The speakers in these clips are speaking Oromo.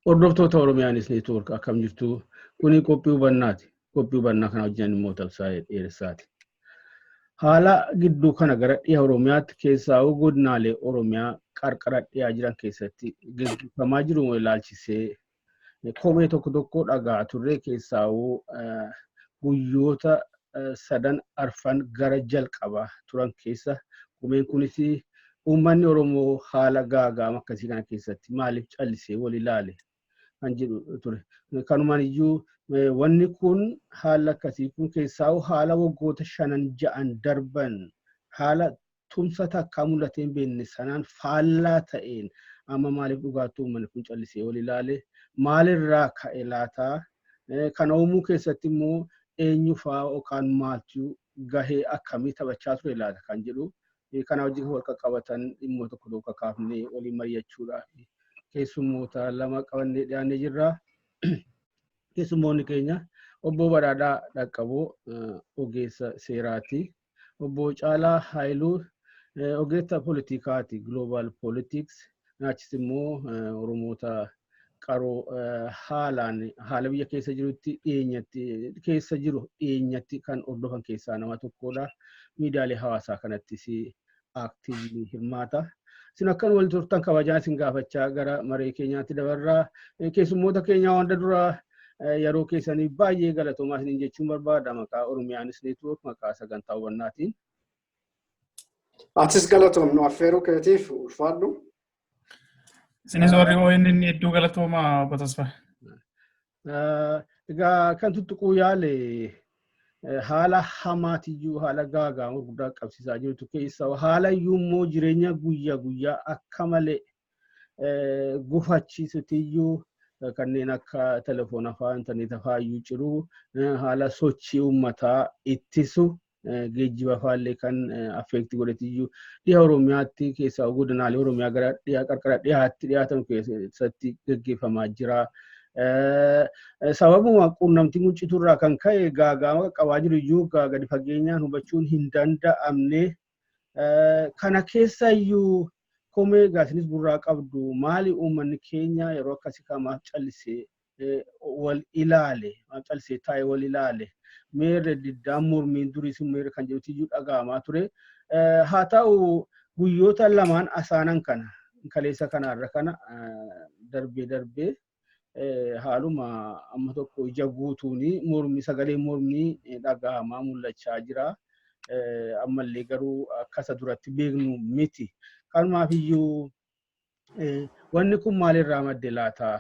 Hordoftoota Oromiyaanis Neetwoork akkam jirtu kuni qophii hubannaati. Qophii hubannaa kana hojjan immoo tabsaa'ee dheeressaati. Haala gidduu kana gara dhiha Oromiyaatti keessaa godinaalee Oromiyaa qarqara dhiyaa jiran keessatti gaggeeffamaa jiru ilaalchisee komee tokko dhagaa turre keessaa guyyoota sadan arfan gara jalqabaa turan keessa komeen kunis uummanni Oromoo haala gaagaama akkasii kana keessatti maaliif callisee wal ilaale kan jedhu ture. Kanumaan iyyuu wanni kun haala akkasii kun keessaa haala waggoota 5-6 darban haala tumsa takkaa mul'atee hin beekne sanaan faallaa ta'een amma maaliif dhugaatti uummanni kun callisee wal ilaale maalirraa ka'e laata kana uumuu keessatti immoo eenyu fa'aa yookaan maaltu gahee akkamii taphachaa ture laata kan jedhu kana wajjin wal qaqqabatan dhimmoota tokko kaafnee waliin mari'achuudhaaf keessummoota lama qabannee dhiyaannee jirra. Keessummoonni keenya obbo Badhaadhaa Dhaqqaboo ogeessa seeraati. Obbo Caalaa Haayiluu ogeessa poolitikaati, Global Politics. Naachis immoo Oromoota qaroo haala biyya keessa jirutti dhiyeenyatti kan hordofan keessaa nama tokkodha. Miidiyaalee hawaasaa kanattis aktiivli hirmaata. Isin akkan wal turtan kabajaan isin gaafachaa gara maree keenyaatti dabarraa. Keessummoota keenyaa hunda dura yeroo keessanii baay'ee galatoomaa isin jechuun barbaada maqaa Oromiyaanis Neetwoork maqaa sagantaa hubannaatiin. Atis galatoomnu affeeruu keetiif ulfaadhu. Isinis warri ONN hedduu galatoomaa obbo Tasfaa. Egaa kan tuttuquu yaale haala hamaatiyyuu haala gaagaama guddaa qabsiisaa jirtu keessaa haala iyyuu jireenya guyyaa akka malee gufachiisutiyyuu kanneen akka telefoona fa'aa intarneeta fa'aa iyyuu jiruu haala sochii uummataa ittisu geejjiba fa'aallee kan affeekti godhatiyyuu dhiha Oromiyaatti keessaa godinaalee Oromiyaa gara qarqara dhiyaatti dhiyaatan keessatti gaggeeffamaa jira. Sababuma quunnamtii munciturraa kan ka'e gaagaama qabaa jiru iyyuu gadi fageenyaan hubachuun hin danda'amne kana keessa iyyuu komee gaasinis gurraa qabdu maali uummanni keenya yeroo akkasii kamaaf callisee wal ilaale callisee taa'ee wal ilaale meerre diddaan mormiin duris meerre kan jedhuti iyyuu dhaga'amaa ture haa ta'u guyyoota lamaan asaanan kana kaleessa kanarra kana darbee haaluma amma tokko ija guutuuni mormii sagalee mormii dhaga'amaa mul'achaa jira. Ammallee garuu akkasa duratti beeknu miti. Kanumaaf iyyuu wanni kun maalirraa madde laata?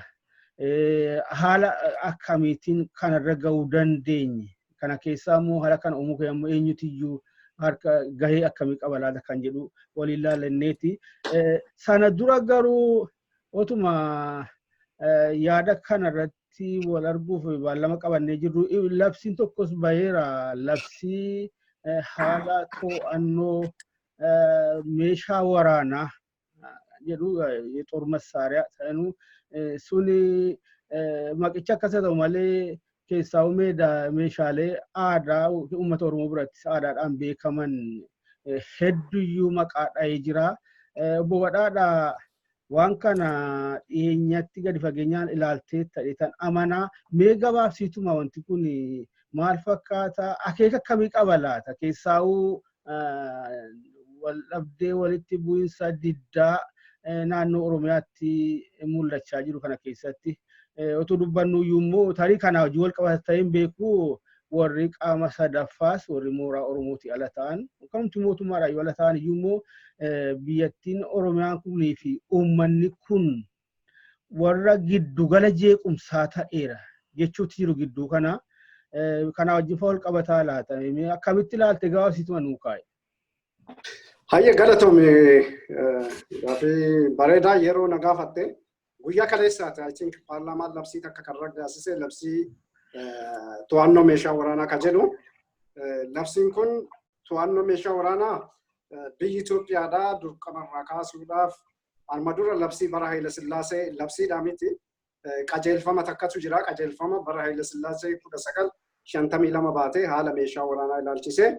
Haala akkamiitiin kanarra gahuu dandeenye? Kana keessaa immoo haala kana uumuu keenya eenyutu iyyuu harka gahee akkamii qaba laata kan jedhu waliin ilaalanneeti. Sana dura garuu otuma yaada kanarratti wal arguuf baallama qabannee jirru labsiin tokkos baheera labsii haala to'annoo meeshaa waraanaa jedhu የጦር መሳሪያ ሰኑ ሱኒ maqicha akkasa ta'u malee keessaa meeshaalee aadaa uummata Oromoo biratti aadaadhaan beekaman hedduuyyuu maqaa dha'ee jira. Obbo Badhaadhaa waan kana dhiyeenyatti gadi fageenyaan ilaaltee ta'eetan amanaa mee gabaabsiituma wanti kun maal fakkaata akeeka akkamii qaba laata keessaa'uu wal dhabdee walitti bu'insa diddaa naannoo Oromiyaatti mul'achaa jiru kana keessatti otoo dubbannu immoo tarii kana hojii wal qabata ta'een beeku warri qaama sadaffaas warri mooraa Oromooti ala ta'an kamtu mootummaadhaan yoo ala ta'an iyyuu biyyattiin Oromiyaan kunii fi uummanni kun warra giddugala jeequmsaa ta'eera jechuutti jiru gidduu kana wajjin wal qabataa laata akkamitti ilaalte gabaabsiituma nuu kaa'e. Hayya galatoome gaaffii bareedaa yeroo na gaafatte guyyaa kaleessaati I think paarlaamaan labsii takka kan raggaasise labsii to'annoo meeshaa waraanaa kan jedhu labsiin kun to'annoo meeshaa waraanaa biyyi Itoophiyaadhaa durqamarraa kaasuudhaaf arma dura labsii bara Haayile Sillaasee labsiidhaa miti qajeelfama takkatu jira qajeelfama bara Haayile Sillaasee 1952 baatee haala meeshaa waraanaa ilaalchisee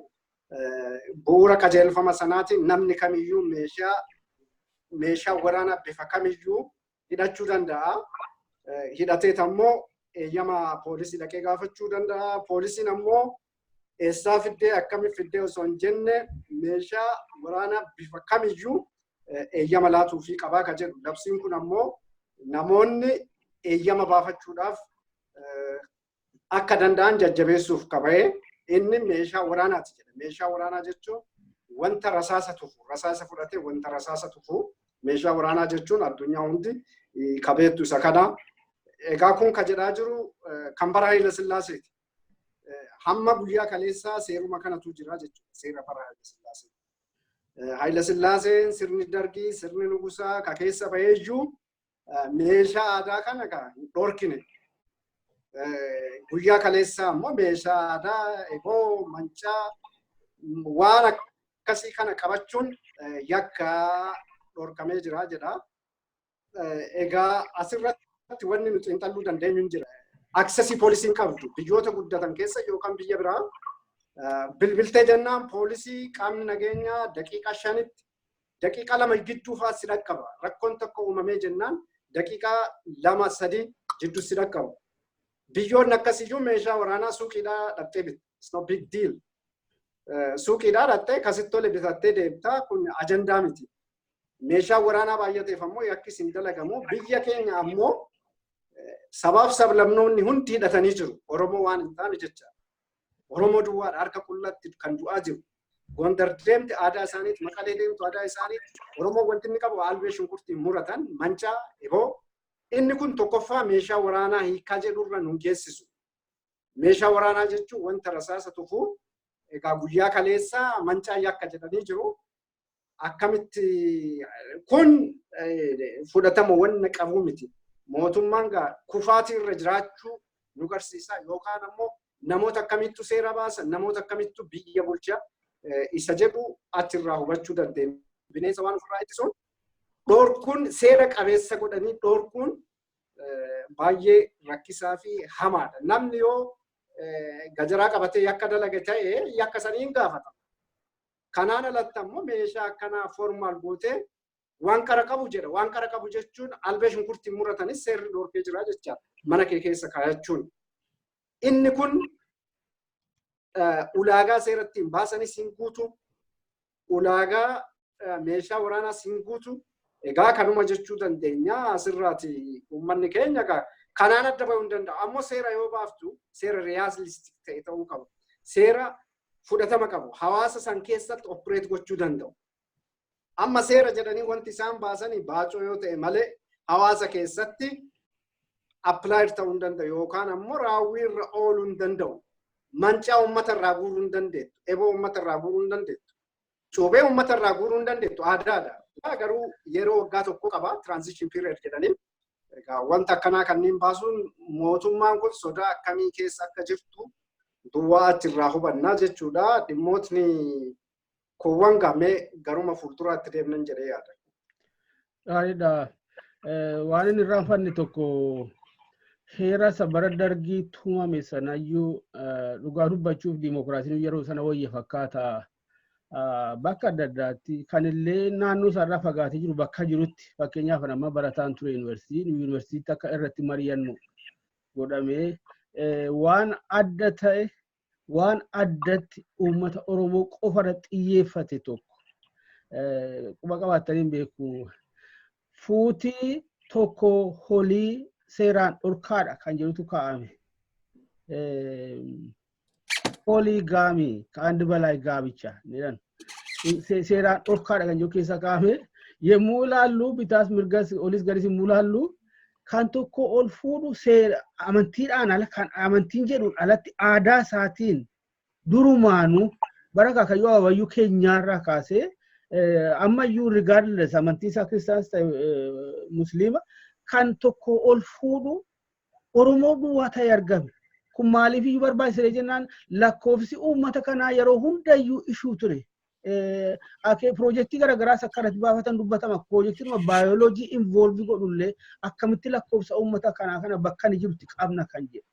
bu'uura qajeelfama sanaatiin namni kamiyyuu meeshaa waraanaa bifa kamiyyuu hidhachuu danda'a. Hidhatee ammoo eeyyama poolisii dhaqee gaafachuu danda'a. Poolisiin ammoo eessaa fiddee akkami fiddee osoo hin jenne meeshaa waraanaa bifa kamiyyuu eeyyama laatuu fi qabaa kan jedhu. Labsiin kun ammoo namoonni eeyyama baafachuudhaaf akka danda'an jajjabeessuuf qabee inni meeshaa waraanaati jedha. Meeshaa waraanaa jechuun wanta rasaasa tufu, rasaasa fudhatee wanta rasaasa tufu meeshaa waraanaa jechuun addunyaa hundi qabeettu isa kana. Egaa kun kan jedhaa jiru kan bara Haayile Sillaaseeti. Hamma guyyaa kaleessaa seeruma kanatu jira jechuudha. Seera bara Haayile Sillaasee. Haayile Sillaaseen sirni Dargii, sirni Nugusaa ka keessa baheeyyuu meeshaa aadaa kana hin dhorkine. Guyyaa kaleessaa ammoo meeshaa aadaa eboo mancaa waan akkasii kana qabachuun yakka dhorkamee jira jedha. Egaa asirratti wanni nuti xiinxalluu dandeenyu hin jira. Aksesii poolisiin qabdu biyyoota guddatan keessa yookaan biyya biraa bilbiltee jennaan poolisii qaamni nageenyaa daqiiqaa 5tti daqiiqaa 2 gidduu fa'aa si dhaqqaba. Rakkoon tokko uumamee jennaan daqiiqaa 2-3 jidduu si dhaqqaba. Biyyoonni akkasiyyuu meeshaa waraanaa suuqiidhaa dhattee bitta. It's no big deal. Suuqiidhaa dhattee kasittoolee bitattee deemtaa kun ajandaa miti. Meeshaa waraanaa baay'ateef ammoo yakki hin dalagamu. Biyya keenya ammoo sabaaf sablamnoonni hundi hidhatanii jiru. Oromoo waan hin taane jecha. Oromoo duwwaadha harka qullatti kan du'aa jiru. Gondar deemte aadaa isaaniiti, Maqalee deemtu aadaa isaaniiti. Oromoo wanti inni qabu albee shunkurtiin muratan, mancaa, eboo. Inni kun tokkoffaa meeshaa waraanaa hiikaa jedhurra nu geessisu. Meeshaa waraanaa jechuun wanta rasaasa tufu. Egaa guyyaa kaleessaa mancaa yakka jedhanii jiru. Akkamitti kun fudhatama wanna qabu miti. Mootummaan kufaatii irra jiraachuu nu garsiisa yookaan ammoo namoota akkamittu seera baasa, namoota akkamittu biyya bulcha isa jedhu achirraa hubachuu dandeenya. Bineensa waan ofirraa ittisuun dhorkuun seera qabeessa godhanii dhorkuun baay'ee rakkisaa fi hamaadha. Namni yoo gajaraa qabatee yakka dalage ta'ee yakka sanii hin gaafatama. Kanaan alatti ammoo meeshaa akkanaa formaal gootee waan qara qabu jedha. Waan qara qabu jechuun albee shunkurtiin muratanis seerri dhorkee jira jecha mana kee keessa kaayachuun. Inni kun ulaagaa seerattiin baasanis hin guutu. Ulaagaa meeshaa waraanaas hin guutu. Egaa kanuma jechuu dandeenya asirraati uummanni keenya kanaan adda bahuu hin danda'u. Ammoo seera yoo baaftu seera riyaalistik ta'e ta'uu qabu. Seera fudhatama qabu. Hawaasa san keessatti opereet gochuu danda'u. Amma seera jedhanii wanti isaan baasanii baacoo yoo ta'e malee hawaasa keessatti applied ta'uu hin danda'u yookaan ammoo raawwii irra ooluu hin danda'u. Mancaa uummata irraa guuruu hin dandeettu. Eboo uummata irraa guuruu hin dandeettu. Cuubee uummata irraa guuruu hin dandeettu. Aadaadha. Garuu yeroo waggaa tokko qaba transition period jedhanii egaa wanta akkanaa kanneen baasuun mootummaan kun sodaa akkamii keessa akka jirtu duwwaa achirraa hubannaa jechuudha. Dhimmootni kuuwwan gamee garuma fuulduraatti deemnan jedhee yaada. Gaariidha. Waan inni irraanfanne tokko heera sabara dargii tumame sanayyuu dhugaa dubbachuuf diimokiraasiin yeroo sana wayya fakkaata. Bakka adda addaatti kanillee naannoo isaarraa fagaatee jiru bakka jirutti fakkeenyaaf amma barataan ture yuunivarsiitii akka irratti mari'annu godhamee waan adda ta'e waan addatti uummata Oromoo qofarra xiyyeeffate tokko quba qabaataniin beeku. Fuutii tokko holii seeraan dhorkaadha kan jedhutu kaa'ame. Poligami kan balai gabicha nidan seeraan dhorkaadha kan jiru keessa kaa'ame yemmuu ilaallu bitaas mirgas olis gadis mulaallu kan tokko ol fuudhu seera amantiidhaan ala kan amantiin jedhuun alatti aadaa isaatiin durumaanu bara kaakayyoo abayyuu keenyaarraa kaasee ammayyuu regardless amantii isaa kiristaanis ta'e musliima kan tokko ol fuudhu Oromoo duwwaa ta'ee argame. Kun maaliif iyyuu barbaachisee jennaan lakkoofsi uummata kanaa yeroo hundayyuu ishuu ture. Piroojeektii garaagaraas akkanatti baafatan dubbatama. Piroojeektii baayoloojii involvii godhullee akkamitti lakkoofsa uummata kanaa kana bakka ni jirti qabna kan jedhu.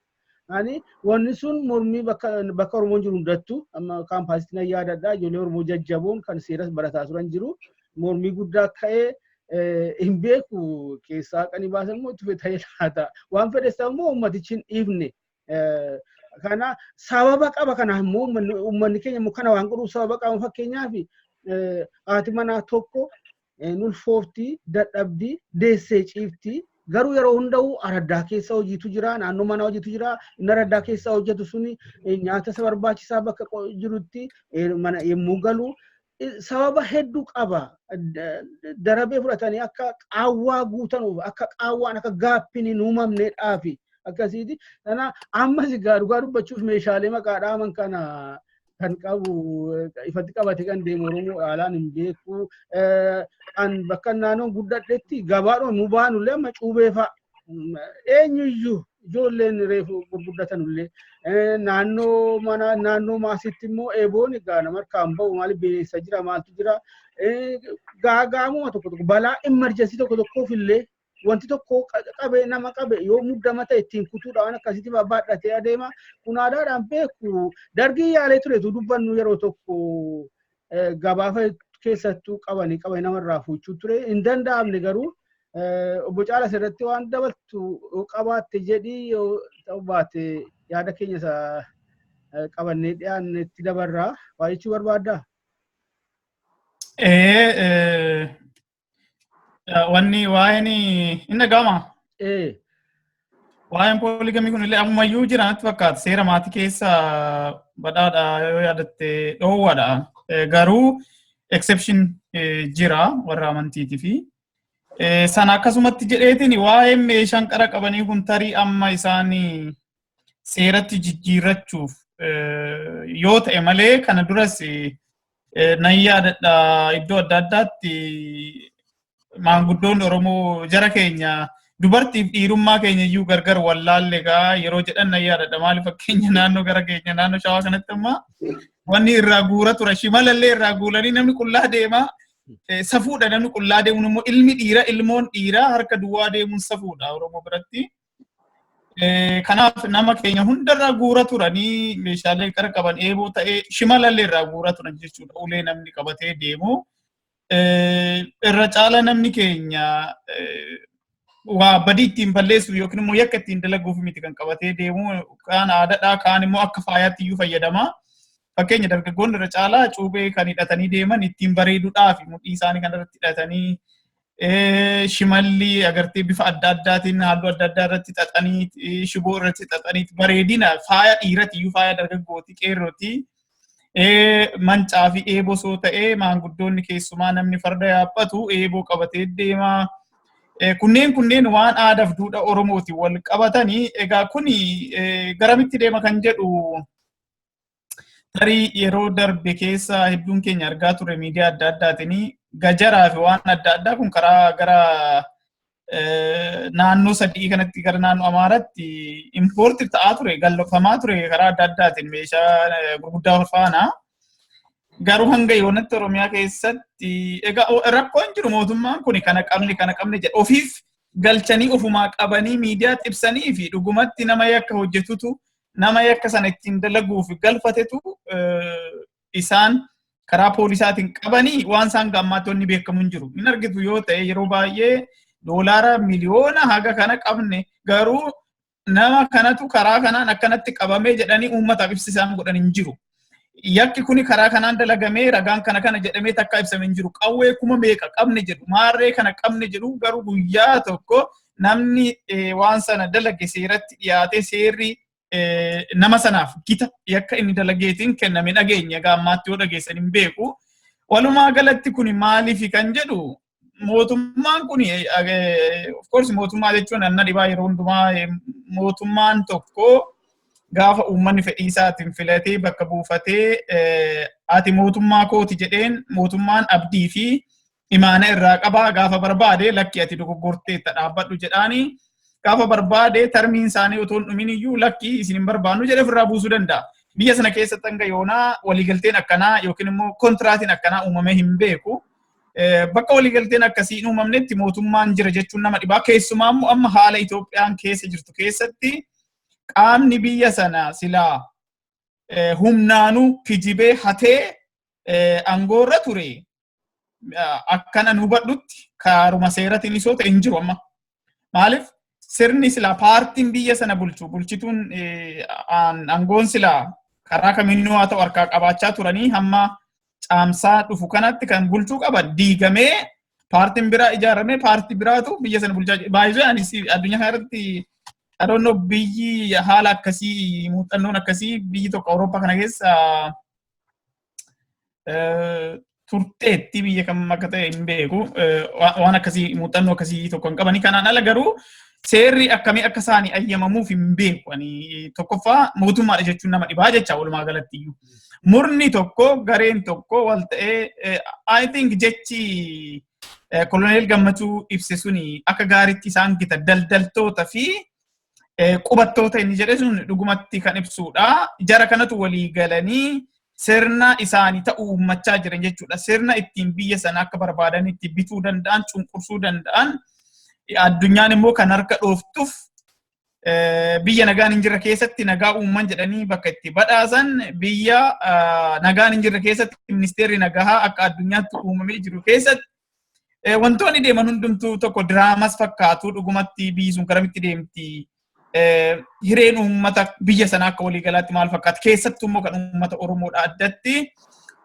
Ani wanni sun mormii bakka Oromoon jiru hundattuu amma kaampaasitti na yaadadha. Ijoollee Oromoo jajjaboon kan seeras barataa turan jiru. Mormii guddaa ka'ee hin beeku keessaa qanii baasan immoo itti ta'ee laata. Waan fedhes immoo uummatichi hin dhiifne. Kana sababa qaba kana immoo uummanni keenya immoo kana waan godhuuf sababa qaba fakkeenyaaf haati manaa tokko ulfooftii dadhabdii deessee ciiftii garuu yeroo hunda'u araddaa keessa hojiitu jira naannoo manaa hojiitu jira inni araddaa keessa hojjetu suni nyaata isa barbaachisaa bakka jirutti mana yemmuu galu sababa hedduu qaba darabee fudhatanii akka qaawwaa guutanuuf akka qaawwaan akka gaappiin hin uumamneedhaafi akkasiiti sana ammas dhugaa dubbachuuf meeshaalee maqaadhaaman kana kan qabu ifatti qabate kan deemu Oromoo haalaan hin beeku an bakka naannoon guddadhetti gabaadhoon nu baanullee amma cuubee fa'a eenyuyyuu ijoolleen reefu gurguddatanullee naannoo maasitti immoo eeboon egaa nama harkaan bahu maaliif beessa jira maaltu jira gaagaamuma tokko balaa emerjensii tokkoof illee wanti tokko qabe nama qabe yoo muddama ta'e ittiin kutuudhaan akkasitti babbaadhatee adeema kun aadaadhaan beeku dargii yaalee turetu dubbannu yeroo tokko gabaafa keessattuu qabanii namarraa fuuchuu ture hin danda'amne garuu obbo Caalaa irratti waan dabaltu qabaatte jedhii yoo ta'u baate yaada keenya isa qabannee dhiyaannetti dabarraa waa jechuu barbaaddaa? Wanni waa'een inni gama. Waa'een pooligamii kun illee ammayyuu jira natti fakkaata. Seera maatii keessa badhaadha yoo yaadatte dhoowwaadha. Garuu exception jira warra amantiitii fi sana akkasumatti jedheetiin waa'een meeshaan qara qabanii kun tarii amma isaanii seeratti jijjiirrachuuf yoo ta'e malee kana duras nan yaadadha iddoo adda addaatti maanguddoon Oromoo jara keenya dubartiif dhiirummaa keenya iyyuu gargar wallaalle gaa yeroo jedhan nan yaadadha maali fakkeenya naannoo gara keenya naannoo Shawaa kanatti amma wanni irraa guura tura shimalallee irraa guulanii namni qullaa deemaa safuudha namni qullaa deemuun immoo ilmi dhiira ilmoon dhiiraa harka duwwaa deemuun safuudha Oromoo biratti. Kanaaf nama keenya hundarraa guura turanii meeshaalee qara qaban eeboo ta'ee shimalallee irraa guura turan jechuudha ulee namni qabatee deemu. Irra caala namni keenya waa badii ittiin balleessuuf yookiin immoo yakka ittiin dalaguuf miti kan qabatee deemu kaan aadaadhaa kaan immoo akka faayaatti iyyuu fayyadama. Fakkeenya dargaggoonni irra caalaa cuubee kan hidhatanii deeman ittiin bareeduudhaaf mudhii isaanii kanarratti hidhatanii shimalli agartee bifa adda addaatiin halluu adda addaa irratti xaxanii shiboo irratti xaxanii bareedina faaya dhiirati iyyuu faaya dargaggooti qeerrooti. Mancaa fi eeboo soo ta'ee maanguddoonni keessumaa namni farda yaabbatu eeboo qabatee deema. Kunneen waan aadaaf duudhaa Oromooti wal qabatanii egaa kuni garamitti deema kan jedhu tarii yeroo darbe keessa hedduun keenya argaa ture miidiyaa adda addaatiin gajaraa fi waan adda addaa kun karaa gara naannoo sadii kanatti gara naannoo Amaaraatti impoortii ta'aa ture galfamaa ture karaa adda addaatiin meeshaa gurguddaa faana. Garuu hanga yoonatti Oromiyaa keessatti egaa rakkoon jiru mootummaan kun kana qabne jedha ofiif galchanii ofumaa qabanii miidiyaa ibsanii fi dhugumatti nama yakka hojjetutu nama yakka sana ittiin dalaguuf galfatetu isaan karaa poolisaatiin qabanii waan isaan gammaattonni beekamu hin jiru. Hin argitu yoo ta'e yeroo baay'ee doolaara miliyoona haga kana qabne garuu nama kanatu karaa kanaan akkanatti qabamee jedhanii uummataaf ibsisaan godhan hin jiru. Yakki kuni karaa kanaan dalagamee ragaan kana jedhamee takka ibsame hin jiru. Qawwee kuma meeqa qabne jedhu maarree kana qabne jedhu garuu guyyaa tokko namni waan sana dalage seeratti dhiyaatee seerri nama sanaaf gita yakka inni dalageetiin kenname dhageenya gaammaatti yoo dhageessan hin beeku. Walumaa galatti kuni maaliif kan jedhu mootummaan kuni of course mootummaa jechuun anna dhibaa yeroo hundumaa mootummaan tokko gaafa uummanni fedhii isaatiin filatee bakka buufatee ati mootummaa kooti jedheen mootummaan abdii fi imaana irraa qabaa gaafa barbaade lakki ati dogoggortee dhaabbadhu jedhaanii gaafa barbaade tarmiin isaanii otoo hin dhumin iyyuu lakki isin hin barbaannu jedhee ofirraa buusuu danda'a. Biyya sana keessatti hanga yoonaa waliigalteen akkanaa yookiin immoo kontiraatiin akkanaa uumamee hin beeku. Bakka waliigalteen akkasii hin uumamnetti mootummaan jira jechuun nama dhibaa. Keessumaa immoo amma haala Itoophiyaan keessa jirtu keessatti qaamni biyya sana silaa humnaanuu kijibee hatee aangoorra ture akkana nu hubadhutti kaaruma seeratiin isoo ta'e hin jiru amma. Maaliif sirni silaa paartiin biyya sana bulchituun aangoon silaa karaa kamiinuu haa ta'u harkaa qabaachaa turanii hamma caamsaa dhufu kanatti kan bulchuu qaban diigamee paartiin biraa ijaaramee paartii biraatu biyya sana bulchaa jira. Baay'ee addunyaa kanarratti adoonnoo biyyi haala akkasii muuxannoon akkasii biyyi tokko Awurooppaa kana keessa turteetti biyya kam akka ta'e hin beeku. Waan akkasii muuxannoo akkasii tokko hin qabani. Kanaan ala garuu seerri akkamii akka isaanii ayyamamuuf hin beeku. Tokkoffaa mootummaadha jechuun nama dhibaa jecha walumaa galatti iyyuu. Murni tokko gareen tokko wal ta'ee I think jechi koloneel Gammachuu ibse suni akka gaariitti isaan gita daldaltoota fi qubattoota inni jedhe sun dhugumatti kan ibsudha. Jara kanatu walii galanii sirna isaanii ta'uu uummachaa jiran jechuudha. Sirna ittiin biyya sana akka barbaadanitti bituu danda'an, cunqursuu danda'an, addunyaan immoo kan harka dhooftuuf biyya nagaan hin jirre keessatti nagaa uumman jedhanii bakka itti badhaasan biyya nagaan hin jirre keessatti ministeerri nagaa akka addunyaatti uumamee jiru keessatti wantoonni deeman hundumtuu tokko diraamas fakkaatu dhugumatti biyyi sun garamitti deemti. Hireen uummata biyya sanaa akka waliigalaatti maal fakkaata keessattuu immoo kan uummata Oromoodha addatti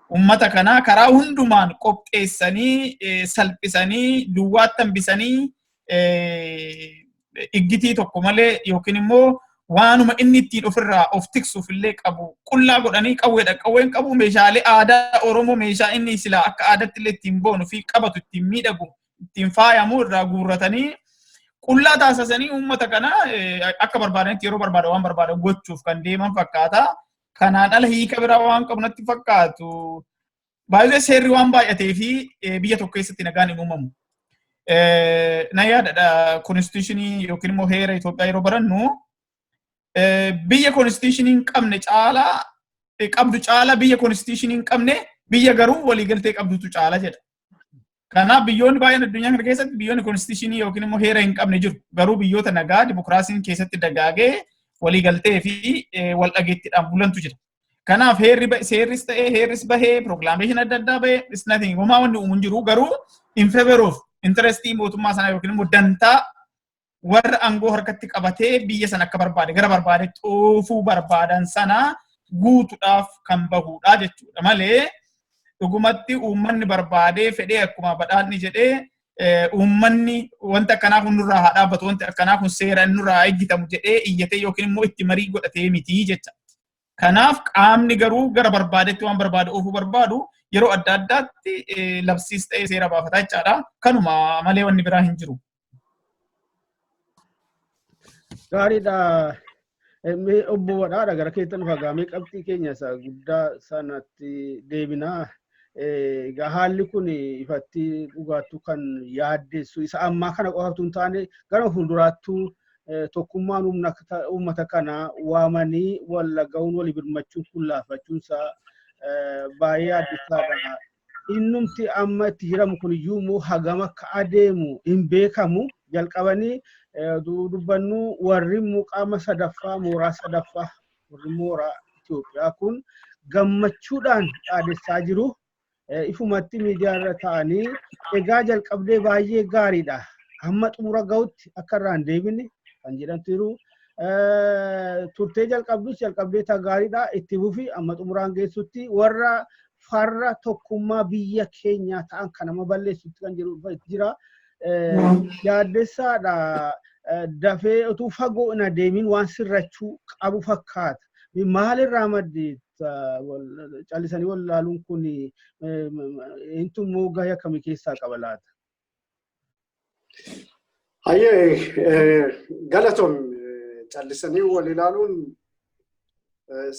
uummata kana karaa hundumaan qopheessanii salphisanii duwwaatti hambisanii iggitii tokko malee yookiin immoo waanuma inni ittiin ofirraa of tiksuuf illee qabu qullaa godhanii qawweedha. Qawween qabu meeshaalee aadaa Oromoo meeshaa inni silaa akka aadaatti illee ittiin boonu fi qabatu ittiin miidhagu ittiin faayamu irraa guurratanii qullaa taasisanii uummata kana akka barbaadanitti yeroo barbaada waan barbaadan gochuuf kan deeman fakkaata. Kanaan ala hiika biraa waan qabu natti fakkaatu. Baay'ee seerri waan baay'atee fi biyya tokko keessatti nagaan hin uumamu. Na yaadadha konstituushinii yookiin immoo heera Itoophiyaa yeroo barannu biyya konstituushinii hin qabne qabdu caala biyya konstituushinii hin qabne biyya garuu waliigaltee qabdutu caala jedha. Kanaaf biyyoonni baay'een addunyaa kana keessatti biyyoonni konstituushinii yookiin immoo heera hin qabne jiru. Garuu biyyoota nagaa dimokiraasiin keessatti dagaagee waliigaltee fi wal dhageettiidhaan bulantu jira. Kanaaf seerris ta'ee heerris bahee pirogiraameshin adda addaa bahee is nothing homaa wanni uumu hin jiru. Garuu in favor of interestii mootummaa sanaa yookiin immoo dantaa warra aangoo harkatti qabatee biyya sana akka barbaade gara barbaadetti oofuu barbaadan sana guutuudhaaf kan bahudha jechuudha malee dhugumatti uummanni barbaadee fedhee akkuma badhaadhni jedhee uummanni wanta akkanaa kun nurraa haa dhaabbatu wanti akkanaa kun seera nurraa eeggitamu jedhee iyyatee yookiin immoo itti marii godhatee miti jecha. Kanaaf qaamni garuu gara barbaadetti waan barbaade oofuu barbaadu yeroo adda addaatti labsiis ta'ee seera baafataa jechaadha. Kanuma malee wanni biraa hin jiru. Gaariidha. Obbo Badhaadha gara keessan fagaamee qabxii keenya isa guddaa sanatti deebinaa. Haalli kun ifatti dhugaattuu kan yaaddeessu isa ammaa kana qofatu hin taane gara fuulduraattuu tokkummaan uummata kana waamanii wal ga'uun walii birmachuun kun laafachuunsa baay'ee addisaadha. Innumti amma itti jiramu kun iyyuu immoo hagam akka adeemu hin beekamu jalqabanii dubbannu warri qaama sadaffaa mooraa sadaffaa warri mooraa Itoophiyaa kun gammachuudhaan dhaadessaa jiru. Ifumatti miidiyaa irra ta'anii egaa jalqabdee baay'ee gaariidha. Amma xumura ga'utti akka irraa hin deebine kan jedhamtu jiru. Turtee jalqabdee ta'a gaariidha. Itti fufi amma xumuraan geessutti warra farra tokkummaa biyya keenyaa ta'an kan nama balleessutti kan jiru jira. Yaaddessaadha. Dafee utuu fagoo hin adeemin waan sirrachuu qabu fakkaata. Maalirraa maddi callisanii wal ilaaluun kun intummoo gahee akkamii keessaa qaba laata? Hayyee galatoon callisanii wal ilaaluun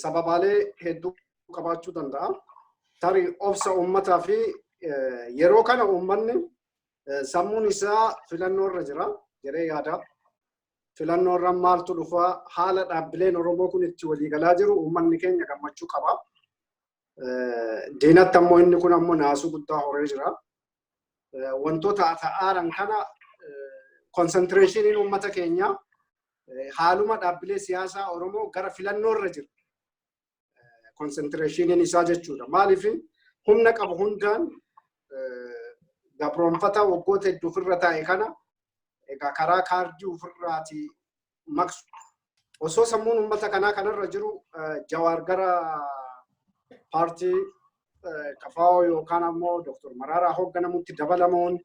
sababaalee hedduu qabaachuu danda'a. Tarii obsa uummataa fi yeroo kana uummanni sammuun isaa filannoo irra jira jedhee yaada. Filannoo irra maaltu dhufa haala dhaabbileen Oromoo kun itti waliigalaa jiru uummanni keenya gammachuu qaba. Diinatti ammoo inni kun ammoo naasuu guddaa horee jira. Wantoota ta'aaran kana konsentreshiniin uummata keenyaa haaluma dhaabbilee siyaasaa Oromoo gara filannoo irra jira. Konsentreshiniin isaa jechuudha. Maaliif humna qabu hundaan gabroonfata waggoota hedduu ofirra taa'e kana egaa karaa kaardii ofirraati maqsu. Osoo sammuun uummata kanaa kanarra jiru Jawaar gara paartii KFO yookaan ammoo Dr. Mararaa hoogganamutti dabalamuun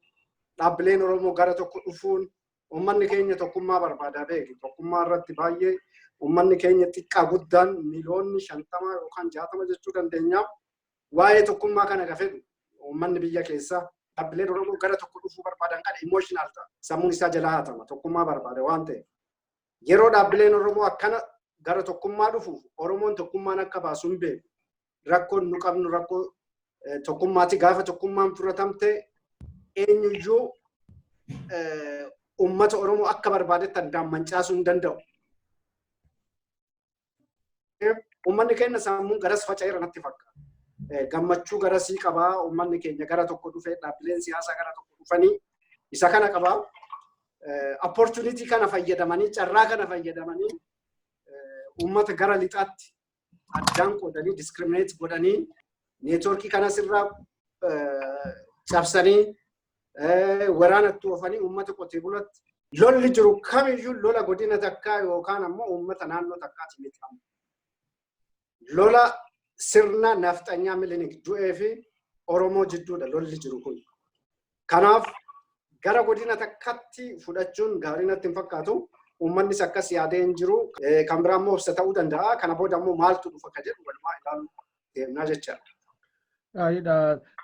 dhaabbileen Oromoo gara tokko dhufuun uummanni keenya tokkummaa barbaada beeki. Tokkummaa irratti baay'ee uummanni keenya xiqqaa guddaan miliyoonni 50 yookaan 60 jechuu dandeenya. Waa'ee tokkummaa kana gafedhu uummanni biyya keessaa dhaabbileen Oromoo gara tokko dhufuu barbaadan kana emotional ta'a. Sammuun isaa jalaa hatama tokkummaa barbaada waan ta'eef. Yeroo dhaabbileen Oromoo akkana gara tokkummaa dhufuuf Oromoon tokkummaan akka baasu hin beeku. Rakkoon nu qabnu rakkoo tokkummaati gaafa tokkummaan fudhatamte eenyuyyuu uummata Oromoo akka barbaadetti addaan mancaasuu hin danda'u. Uummanni keenya sammuun garas faca'eera natti fakkaata. Gammachuu garasii qabaa uummanni keenya gara tokko dhufee dhaabbileen siyaasaa gara tokko dhufanii isa kana qabaa. Opportunity kana fayyadamanii carraa kana fayyadamanii uummata gara lixaatti addaan qoodanii discriminate godhanii neetworkii kanas irraa cabsanii waraanatti oofanii uummata qotee bulatti lolli jiru kamiyyuu lola godina takkaa yookaan ammoo uummata naannoo takkaati miti. Lola sirna nafxanyaa Minilik du'ee fi Oromoo jidduudha lolli jiru kun. Kanaaf gara godina takkaatti fudhachuun gaarii natti hin fakkaatu. Uummannis akkas yaadee hin jiru. Kan biraa immoo obsa ta'uu danda'a. Kana booda immoo maaltu dhufa ka jedhu walumaa ilaaluu deemnaa jechaadha. Gaariidha.